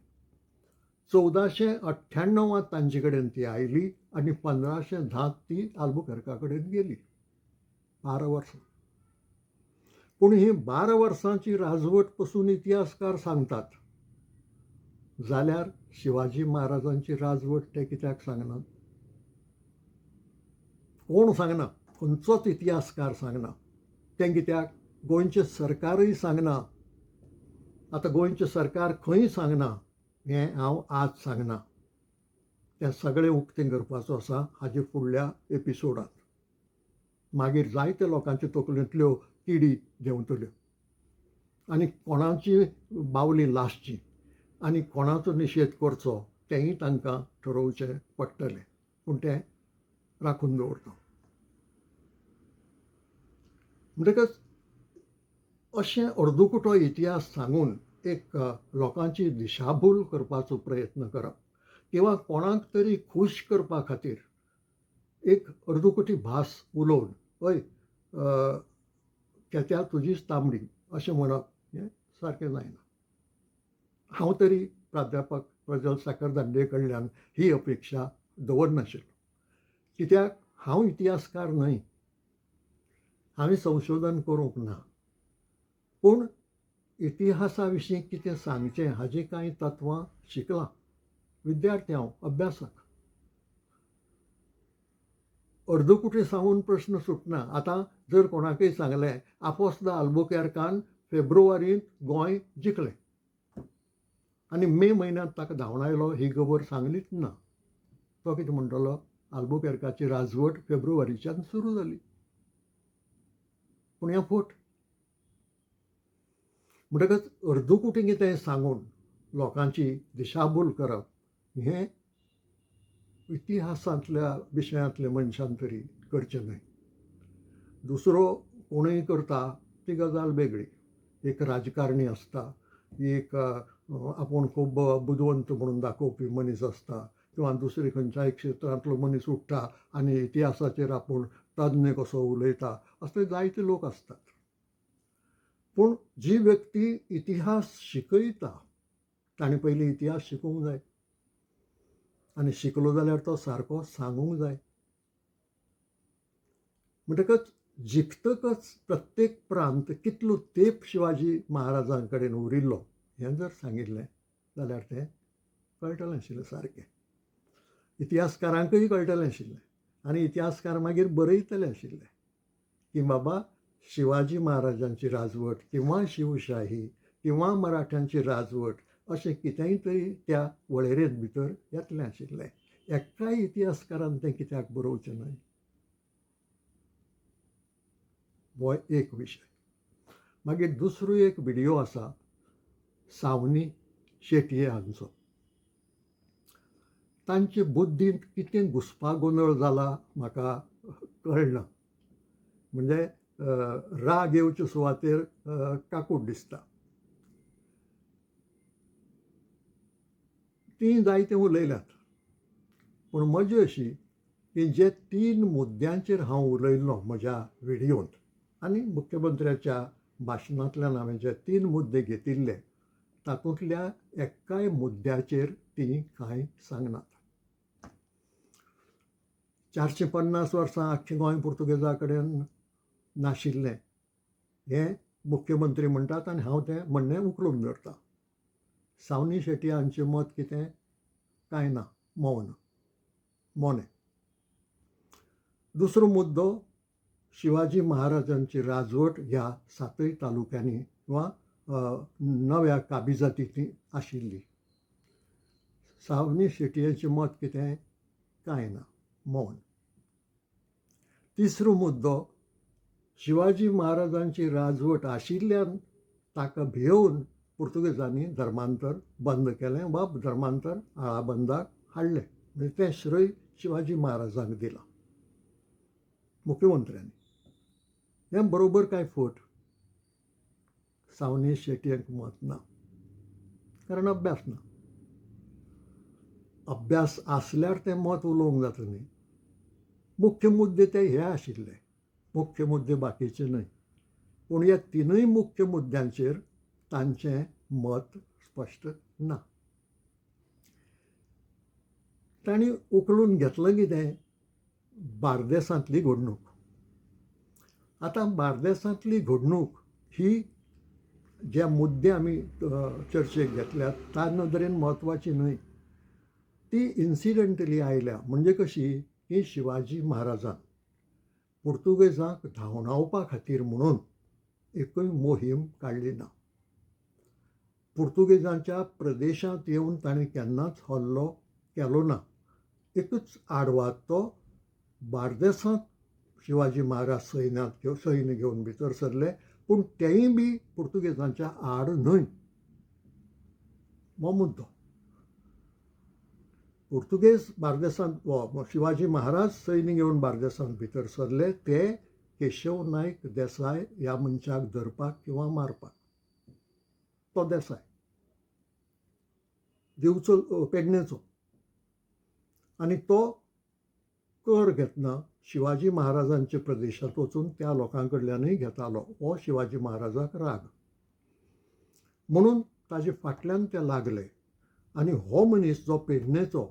1498 तांचे कडेन ती आयली आनी 1510 ती आल्बुकर्का कडेन गेली. 12 वर्सां. पूण ही 12 वर्सांची राजवट पसून इतिहासकार सांगतात जाल्यार शिवाजी महाराजांची राजवट ते कित्याक सांगनात? कोण सांगना? खंयचोच इतिहासकार सांगना. तें कित्याक? गोंयचें सरकारय सांगना. आतां गोंयचें सरकार खंय सांगना हें हांव आज सांगना. तें सगळें उक्तें करपाचो आसा हाजे फुडल्या एपिसोडांत. मागीर जायत्या लोकांच्या तकलेंतल्यो किडी देंवतल्यो आनी कोणाची बावली लासची आनी कोणाचो निशेध करचो तेंय तांकां ठरोवचें पडटलें. पूण तें राखून दवरता. म्हणटकच अशें अर्दुकुटो इतिहास सांगून एक लोकांची दिशाभूल करपाचो प्रयत्न करप किंवा कोणाक तरी खूश करपा खातीर एक अर्दुकुटी भास उलोवन हय केत्या तुजीच तांबडी अशें म्हणप हें सारकें जायना. हांव तरी प्राध्यापक प्रज्वल साखरदांडे कडल्यान ही अपेक्षा दवरनाशिल्लो. कित्याक हांव इतिहासकार न्हय, हांवें संशोधन करूंक ना. पूण इतिहासा विशीं कितें सांगचें हाजी कांय तत्वां शिकलां. विद्यार्थी हांव अभ्यासक. अर्दकुटे सांगून प्रश्न सुटना. आतां जर कोणाकय सांगलें आफोस द आल्बुकेर्कान फेब्रुवारींत गोंय जिखलें आनी मे म्हयन्यांत ताका धांवडायलो आयलो ही खबर सांगलीच ना, तो कितें म्हणटलो? आल्बुकेर्काची राजवट फेब्रुवारीच्यान सुरू जाली. पूण हें फट. म्हणटकच अर्दकुटें कितें सांगून लोकांची दिशाभूल करप हें इतिहासांतल्या विशयांतल्या मनशान तरी करचें न्हय. दुसरो कोणूय करता ती गजाल वेगळी. एक राजकारणी आसता, एक आपूण खूब बुदवंत म्हणून दाखोवपी मनीस आसता, किंवा दुसरे खंयच्याय क्षेत्रांतलो मनीस उठ्ठा आनी इतिहासाचेर आपूण तज्ञ कसो उलयता, असले जायते लोक आसतात. पूण जी व्यक्ती इतिहास शिकयता ताणें पयलीं इतिहास शिकूंक जाय आनी शिकलो जाल्यार तो सारको सांगूंक जाय. म्हणटकच जिखतकच प्रत्येक प्रांत कितलो तेंप शिवाजी महाराजां कडेन उरिल्लो हें जर सांगिल्लें जाल्यार तें कळटलें आशिल्लें सारकें. इतिहासकारांकय कळटलें आशिल्लें आनी इतिहासकार मागीर बरयतले आशिल्ले की बाबा शिवाजी महाराजांची राजवट किंवा शिवशाही किंवा मराठ्यांची राजवट अशें कितेंय तरी त्या वळेरेंत भितर येतलें आशिल्लें. एक्काय इतिहासकारान तें कित्याक बरोवचें न्हय? हो एक विशय. मागीर दुसरो एक व्हिडियो आसा सावनी शेटये हांचो. तांचे बुद्दींत कितें घुसपागोंदळ जाला म्हाका कळना. म्हणजे राग येवचे सुवातेर काकूट दिसता. ती जायते उलयल्यात, पूण मजा अशी की जे 3 मुद्द्यांचेर हांव उलयल्लो म्हज्या व्हिडियोंत आनी मुख्यमंत्र्याच्या भाशणांतल्यान हांवें जे 3 मुद्दे घेतिल्ले तातूंतल्या एक्काय मुद्द्याचेर ती कांय सांगनात. 450 वर्सां आख्खें गोंय पुर्तुगेजां कडेन नाशिल्लें हें मुख्यमंत्री म्हणटात आनी हांव तें म्हणणें उखलून धरतां. सावनी शेटये हांचें मत कितें? कांय ना, मौन, मोने. दुसरो मुद्दो शिवाजी महाराजांची राजवट ह्या 7 तालुक्यांनी किंवा नव्या काबिजातींनी आशिल्ली. सावनी शेटयेचें मत कितें? कांय ना, मौन. तिसरो मुद्दो शिवाजी महाराजांची राजवट आशिल्ल्यान ताका भियोवन पुर्तुगेजांनी धर्मांतर बंद केलें वा धर्मांतर आळाबंदाक हाडलें. म्हणजे तें श्रय शिवाजी महाराजांक दिलां मुख्यमंत्र्यांनी. हें बरोबर काय फट? सावनी शेटयेक मत ना, कारण अभ्यास ना. अभ्यास आसल्यार तें मत उलोवंक जाता न्ही. मुख्य मुद्दे ते हे आशिल्ले, मुख्य मुद्दे बाकीचे न्हय. पूण ह्या 3 मुख्य मुद्द्यांचेर तांचें मत स्पश्ट ना. तांणी उखलून घेतलं कितें? बार्देसांतली घडणूक. आतां बार्देसांतली घडणूक ही जे मुद्दे आमी चर्चेक घेतल्यात त्या नदरेन म्हत्वाची न्हय. ती इन्सिडंटली आयल्या. म्हणजे कशी की शिवाजी महाराजान पुर्तुगेजांक धांवडावपा खातीर म्हणून एकूय मोहीम काडली ना. पुर्तुगेजांच्या प्रदेशांत येवन ताणें केन्नाच हल्लो केलो ना. एकूच आडवाद तो बार्देसांत शिवाजी महाराज सैन्य घेवन भितर सरले, पूण तेंय बी पुर्तुगेजांच्या आड न्हय. हो मुद्दो. पुर्तुगेज बार्देसांत शिवाजी महाराज सैन्य घेवन बार्देसांत भितर सरले ते केशव नायक देसाय ह्या मनशाक धरपाक किंवा मारपाक. तो देसाय दिवचो पेडणेचो आनी तो कर घेतना शिवाजी महाराजांच्या प्रदेशांत वचून त्या लोकां कडल्यानय घेतालो. हो शिवाजी महाराजाक राग म्हणून ताजे फाटल्यान ते लागले. आनी हो मनीस जो पेडणेचो,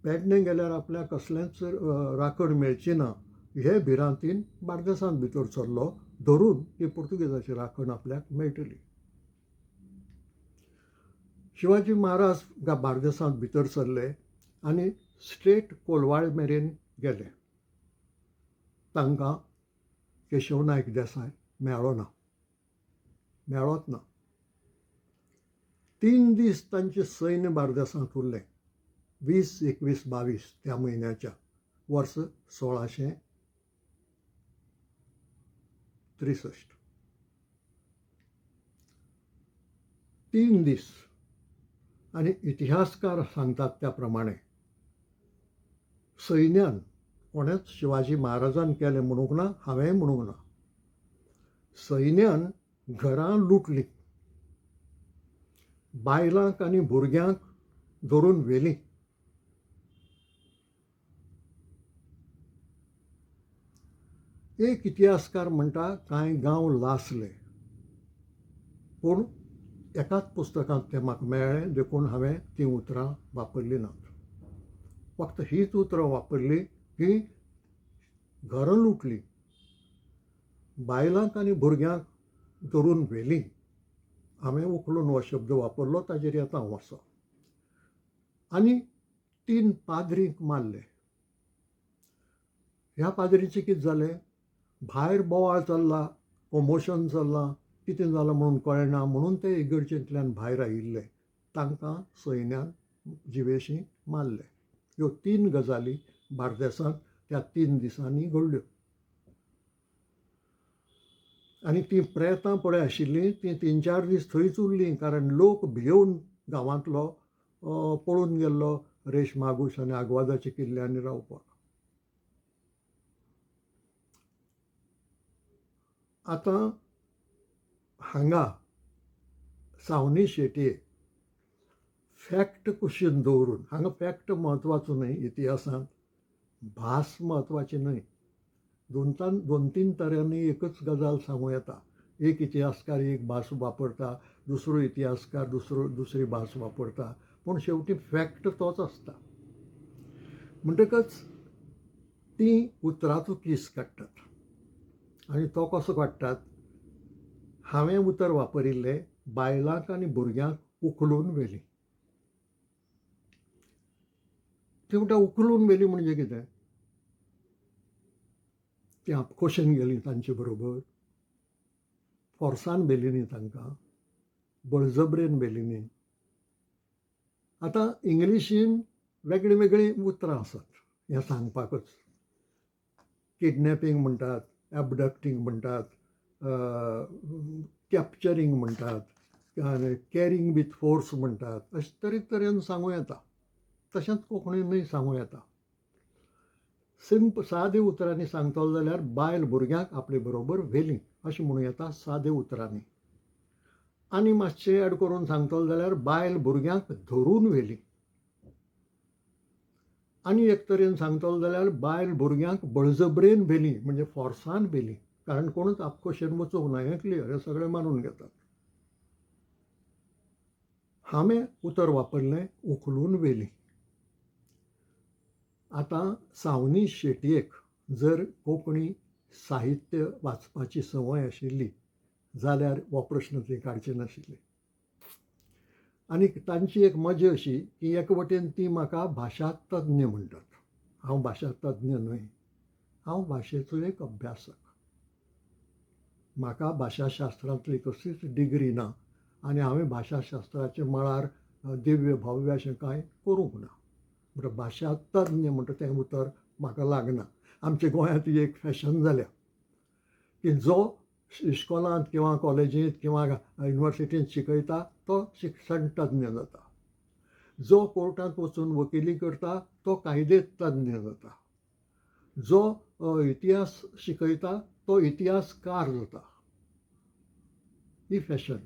पेडणे गेल्यार आपल्याक कसलेंच राखण मेळची ना हे भिरांतीन बार्देसांत भितर सरलो, धरून की पुर्तुगेजाची राखण आपल्याक मेळटली. शिवाजी महाराज बार्देसांत भितर सरले आनी स्ट्रेट कोलवाळे मेरेन गेले. तांकां केशव नायक देसाय मेळ्ळो ना, मेळ्ळोच ना. 3 दीस तांचें सैन्य बार्देसांत उरलें. 20, 21, 22 त्या म्हयन्याच्या वर्स 1663. 3 दीस. आनी इतिहासकार सांगतात त्या प्रमाणे सैन्यान कोणेच शिवाजी महाराजान केलें म्हणूंक ना, हांवेंय म्हणूंक ना. सैन्यान घरां लुटलीं, बायलांक आनी भुरग्यांक धरून व्हेलीं. एक इतिहासकार म्हणटा कांय गांव लासले, पूण एकाच पुस्तकांत तें म्हाका मेळ्ळें, देखून हांवें तीं उतरां वापरलीं नात. फक्त हीच उतरां वापरलीं की घरां लुटलीं, बायलांक आनी भुरग्यांक धरून व्हेलीं. हांवें उखलून हो शब्द वापरलो, ताजेर येता हांव असो. आनी 3 पाद्रींक मारले. ह्या पाद्रीचें कितें जालें, भायर बोवाळ चल्ला, कॉमोशन चल्लां, कितें जालां म्हणून कळना म्हणून ते इगर्जेंतल्यान भायर आयिल्ले. तांकां सैन्यान जिवेशीं मारले. ह्यो 3 गजाली बार्देसांत त्या 3 दिसांनी घडल्यो. आनी तीं प्रेतां पळय आशिल्लीं तीं 3-4 दीस थंयच उरलीं, कारण लोक भियेवन गांवांतलो पळून गेल्लो रेशमागूश आनी आग्वादाच्या किल्ल्यांनी रावपाक. आतां हांगा सावनी शेटये फॅक्ट कुशीन दवरून, हांगा फॅक्ट म्हत्वाचो न्हय इतिहासांत, भास म्हत्वाची न्हय. 2-3 तरांनी एकच गजाल सांगूं येता. एक इतिहासकार एक भास वापरता, दुसरो इतिहासकार दुसरी भास वापरता, पूण शेवटी फॅक्ट तोच आसता. म्हणटकच तीं उतराचो किस काडटात. आनी तो कसो काडटात, हांवें उतर वापरिल्लें बायलांक आनी भुरग्यांक उखलून व्हेलीं. ते म्हणटा उखलून व्हेलीं म्हणजे कितें, तीं आपखोशेन गेलीं तांचे बरोबर, फोर्सान व्हेलीं न्ही तांकां, बळजबरेन व्हेलीं न्ही. आतां इंग्लिशीन वेगळीं वेगळीं उतरां आसात हें सांगपाकच. किडनॅपींग म्हणटात, एबडक्टींग म्हणटात, कॅप्चरींग म्हणटात, कॅरींग विथ फोर्स म्हणटात. अशे तरेन सांगूं येता. तशेंच कोंकणीनूय सांगूं येता. सादे उतरांनी सांगतलो जाल्यार बायल भुरग्यांक आपले बरोबर व्हेलीं अशें म्हणूं येता सादे उतरांनी. आनी मातशें एड करून सांगतलो जाल्यार बायल भुरग्यांक धरून व्हेलीं. आनी एक तरेन सांगतलो जाल्यार बायल भुरग्यांक बळजबरेन व्हेलीं म्हणजे फोर्सान व्हेलीं, कारण कोणूच आपखोशेन वचूंक ना. हें क्लियर, हें सगळें मानून घेतात. हांवें उतर वापरलें उखलून व्हेलीं. आतां सावनी शेटयेक जर कोंकणी साहित्य वाचपाची संवय आशिल्ली जाल्यार हो प्रश्न ती काडची नाशिल्ली. आनी तांची एक मजा अशी की एके वटेन ती म्हाका भाशा तज्ञ म्हणटात. हांव भाशा तज्ञ न्हय, हांव भाशेचो एक अभ्यासक. म्हाका भाशाशास्त्रांतली कसलीच डिग्री ना आनी हांवें भाशाशास्त्राच्या मळार दिव्य भव्य अशें कांय करूंक ना. म्हणटा भाशा तज्ञ म्हणटा तें उतर म्हाका लागना. आमच्या गोंयांत ही एक फॅशन जाल्या की जो इस्कॉलांत किंवा कॉलेजींत किंवा युनिवर्सिटींत शिकयता तो शिक्षण तज्ञ जाता. जो कोर्टांत वचून वकिली करता तो कायदे तज्ञ जाता. जो इतिहास शिकयता तो इतिहासकार जाता. ही फॅशन.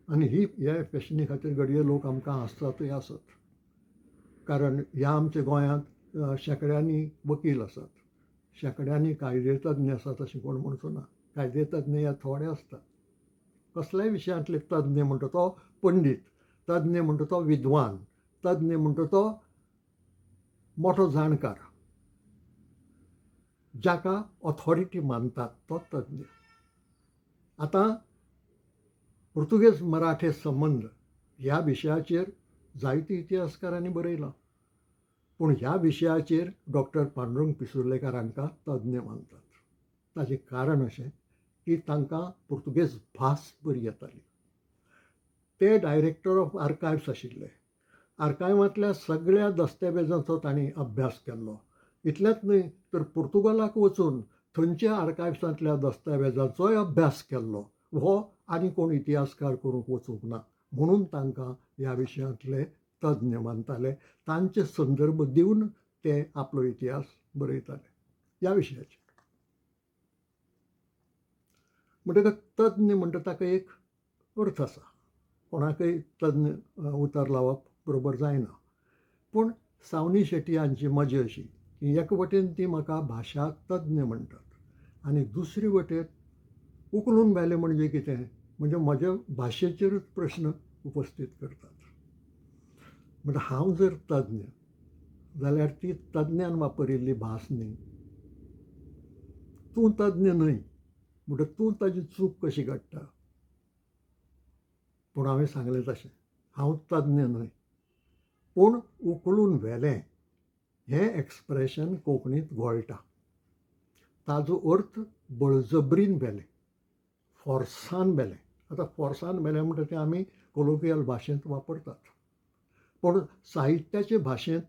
आनी हे फॅशनी खातीर घडये लोक आमकां हांसतातूय आसत, कारण ह्या आमच्या गोंयांत शेकड्यांनी वकील आसात, शेकड्यांनी कायदे तज्ञ आसात अशें कोण म्हणचो ना. कायदे तज्ञ हे थोडे आसतात. कसल्याय विशयांतले तज्ञ म्हणटा तो पंडीत, तज्ञ म्हणटा तो विद्वान, तज्ञ म्हणटा तो मोठो जाणकार, जाका ऑथॉरिटी मानतात तो तज्ञ. आतां पुर्तुगेज मराठे संबंद ह्या विशयाचेर जायती इतिहासकारांनी बरयलां, पूण ह्या विशयाचेर डॉक्टर पांडुरंग पिसुर्लेकार हांकां तज्ञ मानतात. ताचें कारण अशें की तांकां पुर्तुगेज भास बरी येताली. ते डायरेक्टर ऑफ आर्कायव्स आशिल्ले. आर्कायवांतल्या सगळ्या दस्तावेजांचो तांणी अभ्यास केल्लो. इतलेंच न्हय तर पुर्तुगालाक वचून थंयच्या आर्कायव्सांतल्या दस्तावेजांचोय अभ्यास केल्लो. हो आनी कोण इतिहासकार करूंक वचूंक ना. म्हणून तांकां ह्या विशयांतले तज्ञ मानताले. तांचे संदर्भ दिवन ते आपलो इतिहास बरयताले ह्या विशयाचेर. म्हणटकच तज्ञ म्हणटा ताका एक अर्थ आसा. कोणाकय तज्ञ उतर लावप बरोबर जायना. पूण सावनी शेट्टी हांची मजा अशी की एक वटेन ती म्हाका भाशा तज्ञ म्हणटात आनी दुसरे वटेन उखलून व्हेलें म्हणजे कितें, म्हणजे म्हज्या भाशेचेरूच प्रश्न उपस्थित करतात. म्हणजे हांव जर तज्ञ जाल्यार ती तज्ञान वापरिल्ली भास न्ही. तूं तज्ञ न्हय म्हणटच तूं ताची चूक कशी काडटा. पूण हांवें सांगलें तशें हांव तज्ञ न्हय, पूण उखलून व्हेलें हें एक्सप्रेशन कोंकणींत घोळटा. ताजो अर्थ बळजबरीन व्हेलें, फोर्सान व्हेलें. आतां फोर्सान व्हेलें म्हणटा तें आमी कोलोकियल भाशेंत वापरतात, पूण साहित्याचे भाशेंत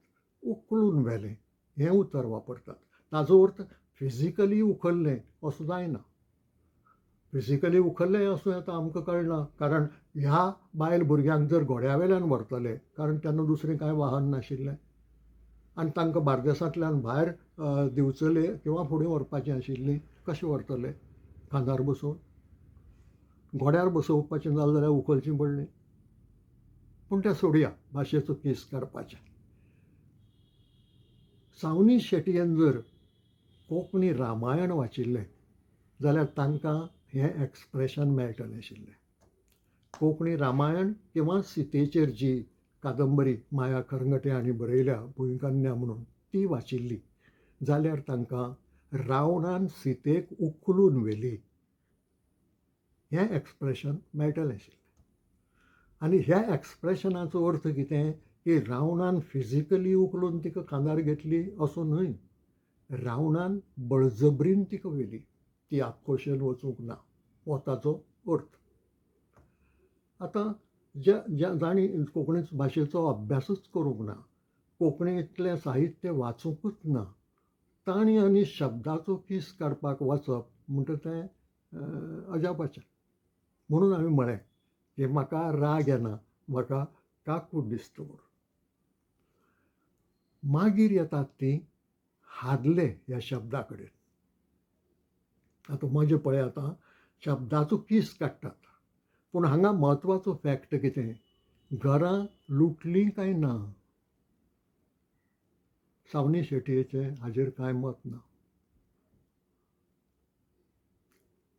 उखलून व्हेलें हें उतर वापरतात. ताजो अर्थ फिजिकली उखल्लें असो जायना. फिजिकली उखल्लें असो येता आमकां कळना, कारण ह्या बायल भुरग्यांक जर घोड्या वेल्यान व्हरतले, कारण तेन्ना दुसरें कांय वाहन नाशिल्लें आनी तांकां बार्देसांतल्यान भायर दिवचले किंवा फुडें व्हरपाचें आशिल्लीं, कशें व्हरतले? खांदार बसोवन. घोड्यार बसोवपाचें जालें जाल्यार उखलचीं पडलीं. पूण तें सोडया, भाशेचो केस काडपाचें. सावनी शेटयेन जर कोंकणी रामायण वाचिल्लें जाल्यार तांकां हें एक्सप्रेशन मेळटलें आशिल्लें. कोंकणी रामायण किंवा सितेचेर जी कादंबरी माया खरंगटे हांणी बरयल्या भुंयकन्या म्हणून ती वाचिल्ली जाल्यार तांकां रावणान सितेक उखलून व्हेली हें एक्सप्रेशन मेळटलें आशिल्लें. आनी ह्या एक्सप्रेशनाचो अर्थ कितें की रावणान फिजिकली उखलून तिका खांदार घेतली असो न्हय. रावणान बळजबरीन तिका व्हेली. ती आक्रोशेन वचूंक ना हो ताचो अर्थ. आतां जाणी कोंकणी भाशेचो अभ्यासूच करूंक ना, कोंकणींतलें साहित्य वाचूंकूच ना, तांणी आनी शब्दाचो कीस काडपाक वचप म्हणटा तें अजापाचें. म्हणून हांवें म्हळें की म्हाका राग येना, म्हाका काकूट दिसता म्हणून. मागीर येतात तीं हादले ह्या शब्दा कडेन. आतां मजा पळय, आतां शब्दाचो कीस काडटात, पूण हांगा म्हत्वाचो फॅक्ट कितें, घरां लुटलीं काय ना. सावनी शेटयेचें हाजेर कांय मत ना.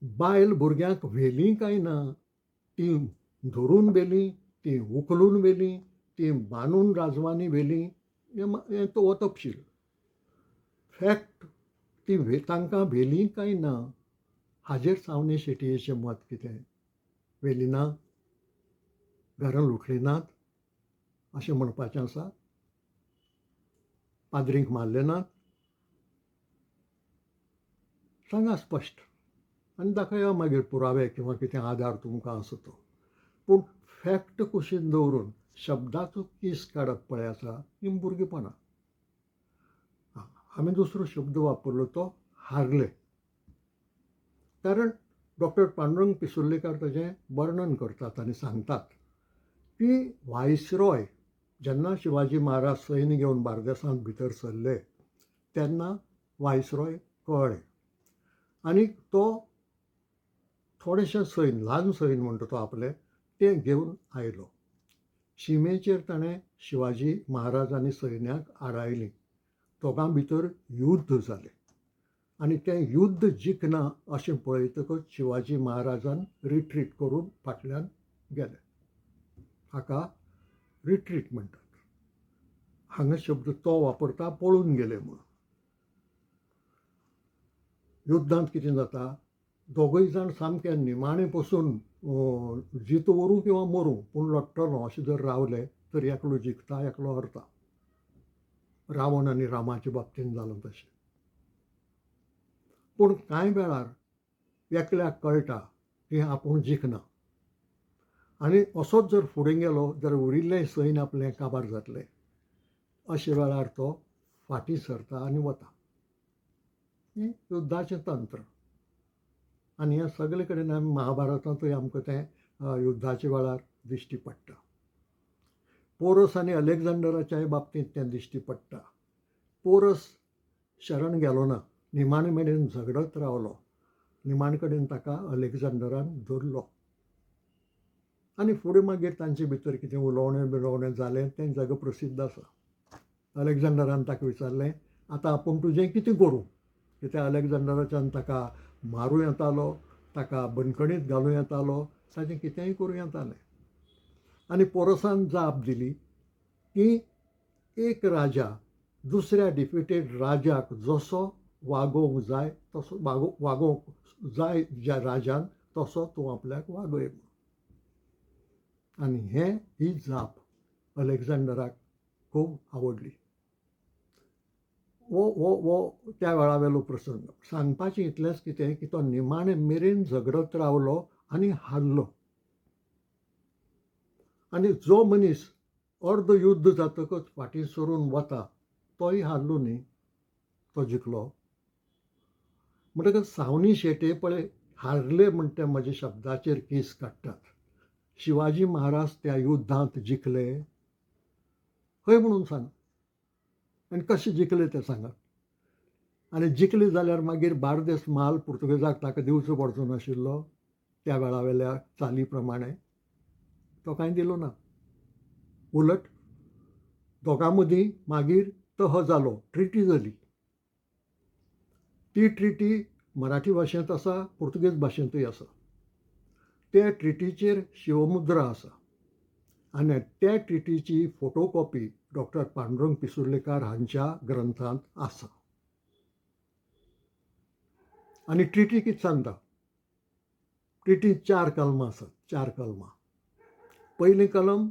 बायल भुरग्यांक व्हेलीं काय ना, तीं धरून व्हेलीं, तीं उखलून व्हेलीं, तीं बांदून राजवांनी व्हेलीं हें तो तपशील. फॅक्ट ती तांकां व्हेलीं काय ना हाजेर सावनी शेटयेचें मत कितें. व्हेलीं ना, घरां लुटलीं नात अशें म्हणपाचें आसा. पाद्रींक मारलें नात, सांगा स्पश्ट आनी दाखया मागीर पुरावे किंवा कितें आधार तुमकां आसा तो. पूण फॅक्ट कुशीन दवरून शब्दाचो कीस काडप पळय आसा ही भुरगेपणां. हांवें दुसरो शब्द वापरलो तो हारले. कारण डॉक्टर पांडुरंग पिसुर्लेकार ताचें वर्णन करतात आनी सांगतात की व्हायसरॉय जेन्ना शिवाजी महाराज सैन्य घेवन बार्देसांत भितर सरले तेन्ना व्हायसरॉय कळ्ळें आनी तो थोडेशें सैन्य, ल्हान सैन्य म्हणटा तो आपलें, तें घेवन आयलो. शिमेचेर ताणें शिवाजी महाराज आनी सैन्याक आडायलीं. दोगां भितर युध्द जालें आनी तें युध्द जिखना अशें पळयतकच शिवाजी महाराजान रिट्रीट करून फाटल्यान गेले. हाका रिट्रीट म्हणटात. हांगा शब्द तो वापरता पळून गेले म्हूण. युध्दांत कितें जाता, दोगूय जाण सामके निमाणे पसून जीत व्हरूं किंवा मरूं पूण लडटलो अशें जर रावले तर एकलो जिखता एकलो हरता. रावण आनी रामाच्या बाबतींत जालें तशें. पूण कांय वेळार एकल्याक कळटा की आपूण जिखना आनी असोच जर फुडें गेलो जाल्यार उरिल्लें सैन्य आपलें काबार जातलें. अशे वेळार तो फाटीं सरता आनी वता. हें युद्धाचें तंत्र. आनी हें सगळे कडेन आमी महाभारतांतूय आमकां तें युद्धाच्या वेळार दिश्टी पडटा. पोरस आनी अलेक्झांडराच्या बाबतींत तें दिश्टी पडटा. पोरस शरण गेलो ना, निमाणे मेरेन झगडत रावलो. निमाणे कडेन ताका अलेक्झांडरान धरलो आनी फुडें मागीर तांचे भितर कितें उलोवणें बिलोवणें जालें तें जगप्रसिद्ध आसा. अलेक्झांडरान ताका विचारलें, आतां आपूण तुजें कितें करूं? कित्याक अलेक्झांडराच्यान ताका मारूं येतालो, ताका बंदखणींत घालूं येतालो, ताचें कितेंय करूं येतालें. आनी पोरसान जाप दिली की एक राजा दुसऱ्या डिफिटेड राजाक जसो वागोवंक जाय तसो वागोवंक जाय ज्या राजान तसो तूं आपल्याक वागय. आनी ही जाप अलेक्झांडराक खूब आवडली. वो त्या वेळावेलो प्रसंग. सांगपाचें इतलेंच कितें की तो निमाणे मेरेन झगडत रावलो आनी हारलो. आनी जो मनीस अर्द युद्ध जातकच फाटीं सरून वता तोय हारलो न्ही, तो जिखलो. म्हणटकच सावनी शेटे पळय हारले म्हण ते म्हज्या शब्दाचेर केस काडटात. शिवाजी महाराज त्या युद्धांत जिखले खंय म्हणून सांग, आनी कशें जिखले तें सांगात. आनी जिखले जाल्यार मागीर बार्देस महाल पुर्तुगेजाक ताका दिवचो पडचो नाशिल्लो त्या वेळावेल्या चाली प्रमाणे. तो कांय दिलो ना. उलट दोगां मदीं मागीर तह जालो, ट्रिटी जाली. ती ट्रिटी मराठी भाशेंत आसा, पुर्तुगेज भाशेंतूय आसा. त्या ट्रिटीचेर शिवमुद्रा आसा आनी त्या ट्रिटीची फोटोकॉपी डॉक्टर पांडुरंग पिसुर्लेकार हांच्या ग्रंथांत आसा. आनी ट्रिटी कितें सांगता? ट्रिटींत 4 कलमां आसात. 4 कलमां. पयलीं कलम,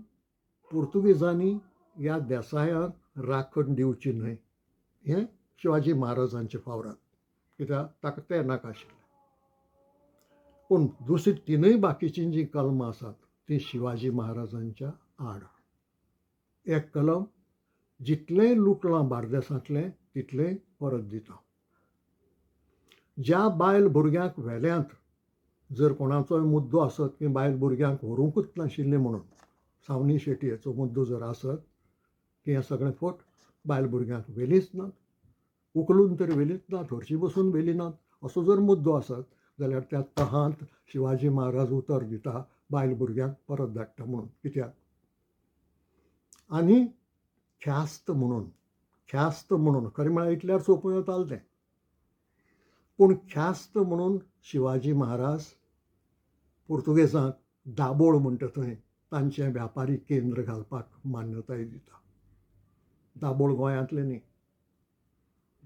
पुर्तुगेजांनी ह्या देसायांक राखण दिवची न्हय. हें शिवाजी महाराजांच्या फावरांत, कित्याक ताका तें नाका आशिल्लें. पूण दुसरी 3 बाकीचीं जीं कलमां आसात तीं शिवाजी महाराजांच्या आड. एक कलम, जितलेंय लुटलां बार्देसांतलें तितलेंय परत दिता. ज्या बायल भुरग्यांक वेल्यांत जर कोणाचोय मुद्दो आसत की बायल भुरग्यांक व्हरूंकूच नाशिल्लें म्हणून, सावनी शेटी हाचो मुद्दो जर आसत की हें सगळें फट, बायल भुरग्यांक वेलींच नात, उखलून तर वेलींच नात, हरशीं बसून वेली नात, असो जर मुद्दो आसत जाल्यार त्या तहांत शिवाजी महाराज उतर दिता, बायल भुरग्यांक परत धाडटा म्हणून. कित्याक? आनी ख्यास्त म्हणून खरें म्हळ्यार इतल्यार सोंपूं येतालें तें. पूण ख्यास्त म्हणून शिवाजी महाराज पुर्तुगेजांक दाबोळ म्हणटा थंय तांचें व्यापारी केंद्र घालपाक मान्यताय दिता. दाबोळ गोंयांतलें न्ही.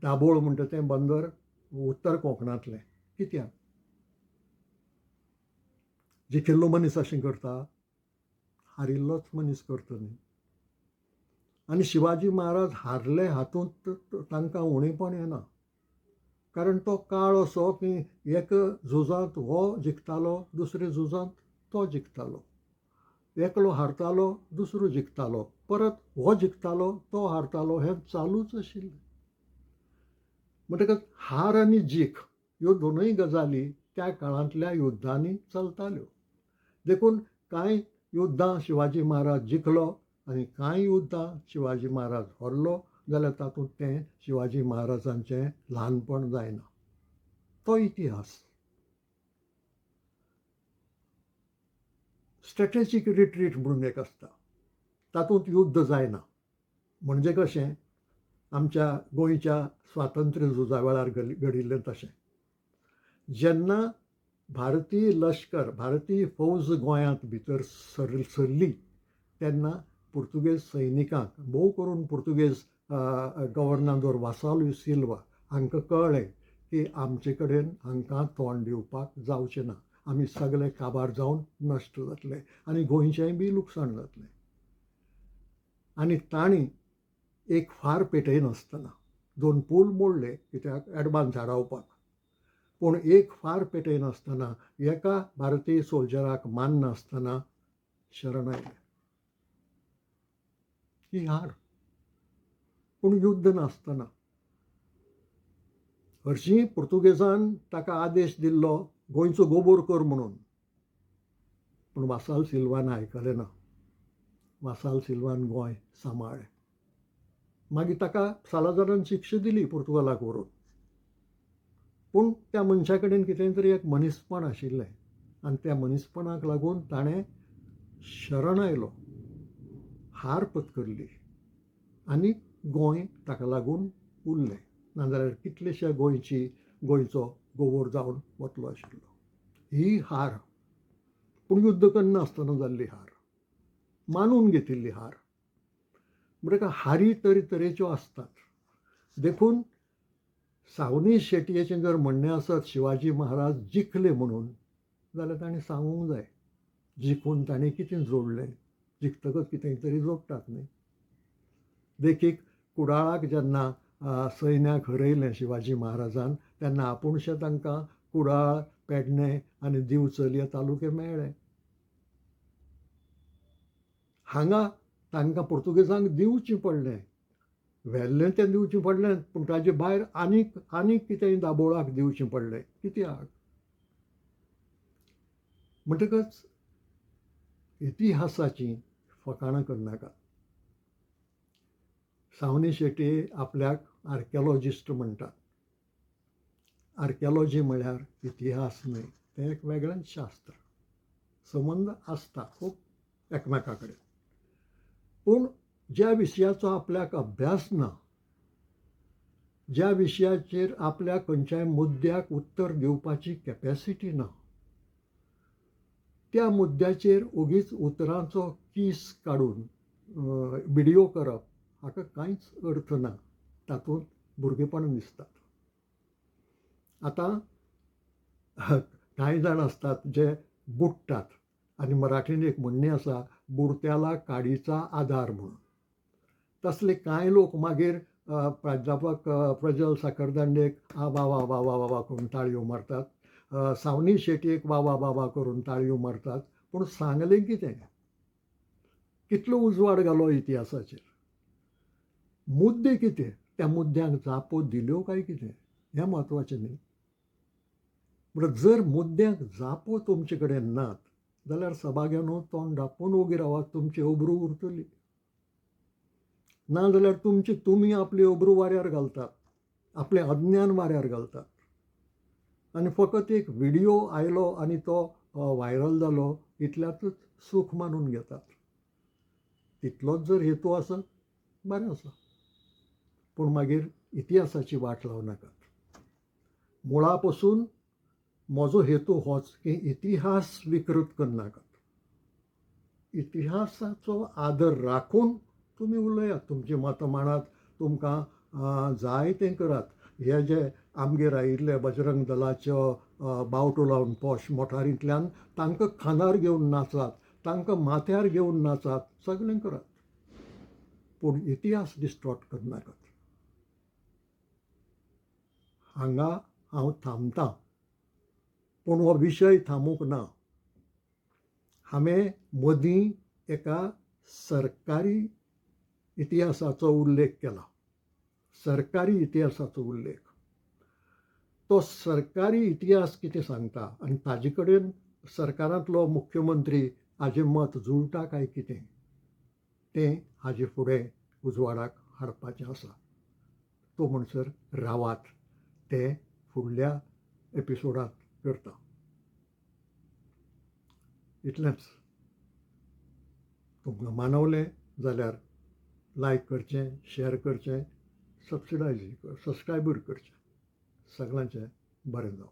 दाबोळ म्हणटा तें बंदर उत्तर कोंकणांतलें. कित्याक? जिखिल्लो मनीस अशें करता? हारिल्लोच मनीस करता न्ही. आनी शिवाजी महाराज हारले हातूंत तांकां उणेंपण येना. कारण तो काळ असो की एक झुजांत हो जिखतालो, दुसरे झुजांत तो जिखतालो. एकलो हारतालो, दुसरो जिखतालो, परत हो जिखतालो, तो हारतालो, हें चालूच आशिल्लें. म्हणटकच हार आनी जीख ह्यो दोनूय गजाली त्या काळांतल्या युद्धांनी चलताल्यो. देखून कांय युद्धां शिवाजी महाराज जिखलो आनी कांय युद्धां शिवाजी महाराज हरलो जाल्यार तातूंत तें शिवाजी महाराजांचें ल्हानपण जायना. तो इतिहास. स्ट्रॅटेजीक रिट्रीट म्हणून एक आसता, तातूंत युद्ध जायना. म्हणजे कशें? आमच्या गोंयच्या स्वातंत्र्य झुजा वेळार घडिल्लें तशें. जेन्ना भारतीय लश्कर, भारतीय फौज गोंयांत भितर सरली तेन्ना पुर्तुगेज सैनिकांक, भोव करून पुर्तुगेज गव्हर्नर वासाल्यो सिल्वा हांकां कळ्ळें की आमचे कडेन हांकां तोंड दिवपाक जावचें ना. आमी सगळे काबार जावन नश्ट जातले आनी गोंयचेंय बी लुकसाण जातलें. आनी तांणी एक फार पेटयनासतना 2 पूल मोडले कित्याक एडवान्स हाडावपाक, पूण एक फार पेटयनासतना एका भारतीय सोल्जराक मारनासतना शरण आयले. ही हार. पूण युद्ध नासतना हरशीं पुर्तुगेजान ताका आदेश दिल्लो गोंयचो गोबोर कर म्हणून, पूण वासाल सिल्वान आयकलें ना. वासाल सिल्वान गोंय सांबाळ्ळें. मागीर ताका सालाजारान शिक्षा दिली पुर्तुगालाक व्हरून, पूण त्या मनशा कडेन कितें तरी एक मनीसपण आशिल्लें आनी त्या मनीसपणाक लागून ताणें शरण आयलो, हार पत्करली आनी गोंय ताका लागून उरलें. नाजाल्यार कितलेशे गोंयचो गोबोर जावन वतलो आशिल्लो. ही हार, पूण युद्ध करनासतना जाल्ली हार, मानून घेतिल्ली हार. म्हणटका हारी तरेतरेच्यो आसतात. देखून सावनी शेटयेचें जर म्हणणें आसत शिवाजी महाराज जिखले म्हणून, जाल्यार ताणें सांगूंक जाय जिखून ताणें कितें जोडलें. जिखतकच कितें तरी जोडटात न्ही. देखीक कुडाळाक जेन्ना सैन्याक हरयलें शिवाजी महाराजान, तेन्ना आपुणशे तांकां कुडाळ, पेडणें आनी दिवचल हे तालुके मेळ्ळे. हांगा तांकां पुर्तुगेजांक दिवचें पडलें. व्हेल्लें तें दिवचें पडलें, पूण ताजे भायर आनीक कितेंय दाबोळाक दिवचें पडलें. कित्याक? म्हणटकच इतिहासाची फकाणां करनाकात. सावनी शेटये आपल्याक आर्किओलॉजिस्ट म्हणटात. आर्किओलॉजी म्हळ्यार इतिहास न्हय, तें एक वेगळेंच शास्त्र. संबंद आसता खूब एकामेका कडेन, पूण ज्या विशयाचो आपल्याक अभ्यास ना, ज्या विशयाचेर आपल्याक खंयच्याय मुद्द्याक उत्तर दिवपाची कॅपॅसिटी ना, त्या मुद्द्याचेर उगीच उतरांचो कीस काडून व्हिडियो करप हाका कांयच अर्थ ना. तातूंत भुरगेपण दिसतात. आतां कांय जाण आसतात जे बुडटात आनी मराठीन एक म्हणणें आसा, बुडत्याला काडीचा आधार म्हणून. तसले कांय लोक मागीर प्राध्यापक प्रज्वल साखरदांडेक वा वा वा वा वा करून ताळयो मारतात, सावनी शेटयेक वा वा वा वा करून ताळयो मारतात. पूण सांगलें कितें? कितलो उजवाड घालो इतिहासाचेर? मुद्दे कितें? त्या मुद्द्यांक जापो दिल्यो काय कितें? हें म्हत्वाचें न्ही. म्हणटच जर मुद्द्यांक जापो तुमचे कडेन नात, जाल्यार सभाघरांत तोंड धांपून उबी रावात, तुमची अब्रू उरतली. नाजाल्यार तुमी आपली अब्रू वाऱ्यार घालतात, आपलें अज्ञान वाऱ्यार घालतात आनी फकत एक व्हिडियो आयलो आनी तो व्हायरल जालो इतल्यातूच सूख मानून घेतात. तितलोच जर हेतू आसत बरें आसा, पूण मागीर इतिहासाची वाट लावं नाकात. मुळा पासून म्हजो हेतू होच की इतिहास विकृत करनाकात. इतिहासाचो आदर राखून तुमी उलयात, तुमची मतां मांडात, तुमकां जाय तें करात. हे जे आमगेर आयिल्ले बजरंग दलाच्यो बावटो लावन पॉश मोटारींतल्यान तांकां खांदार घेवन नाचात, तांकां माथ्यार घेवन नाचात, सगळें करात, पूण इतिहास डिस्टॉर्ट करनाकात. हांगा हांव थांबतां, पूण हो विशय थांबूंक ना. हांवें मदीं एका सरकारी इतिहासाचो उल्लेख केला. सरकारी इतिहासाचो उल्लेख. तो सरकारी इतिहास कितें सांगता आनी ताजे कडेन सरकारांतलो मुख्यमंत्री हाजें मत जुळटा काय कितें, तें हाजे फुडें उजवाडाक हाडपाचें आसा. तो म्हणसर रावात, ते फुडल्या एपिसोडांत करता. इतलेंच. तुमकां मानवलें जाल्यार लायक करचें, शेअर करचें, सबस्क्रायबूय करचें. सगळ्यांचें बरें जावं.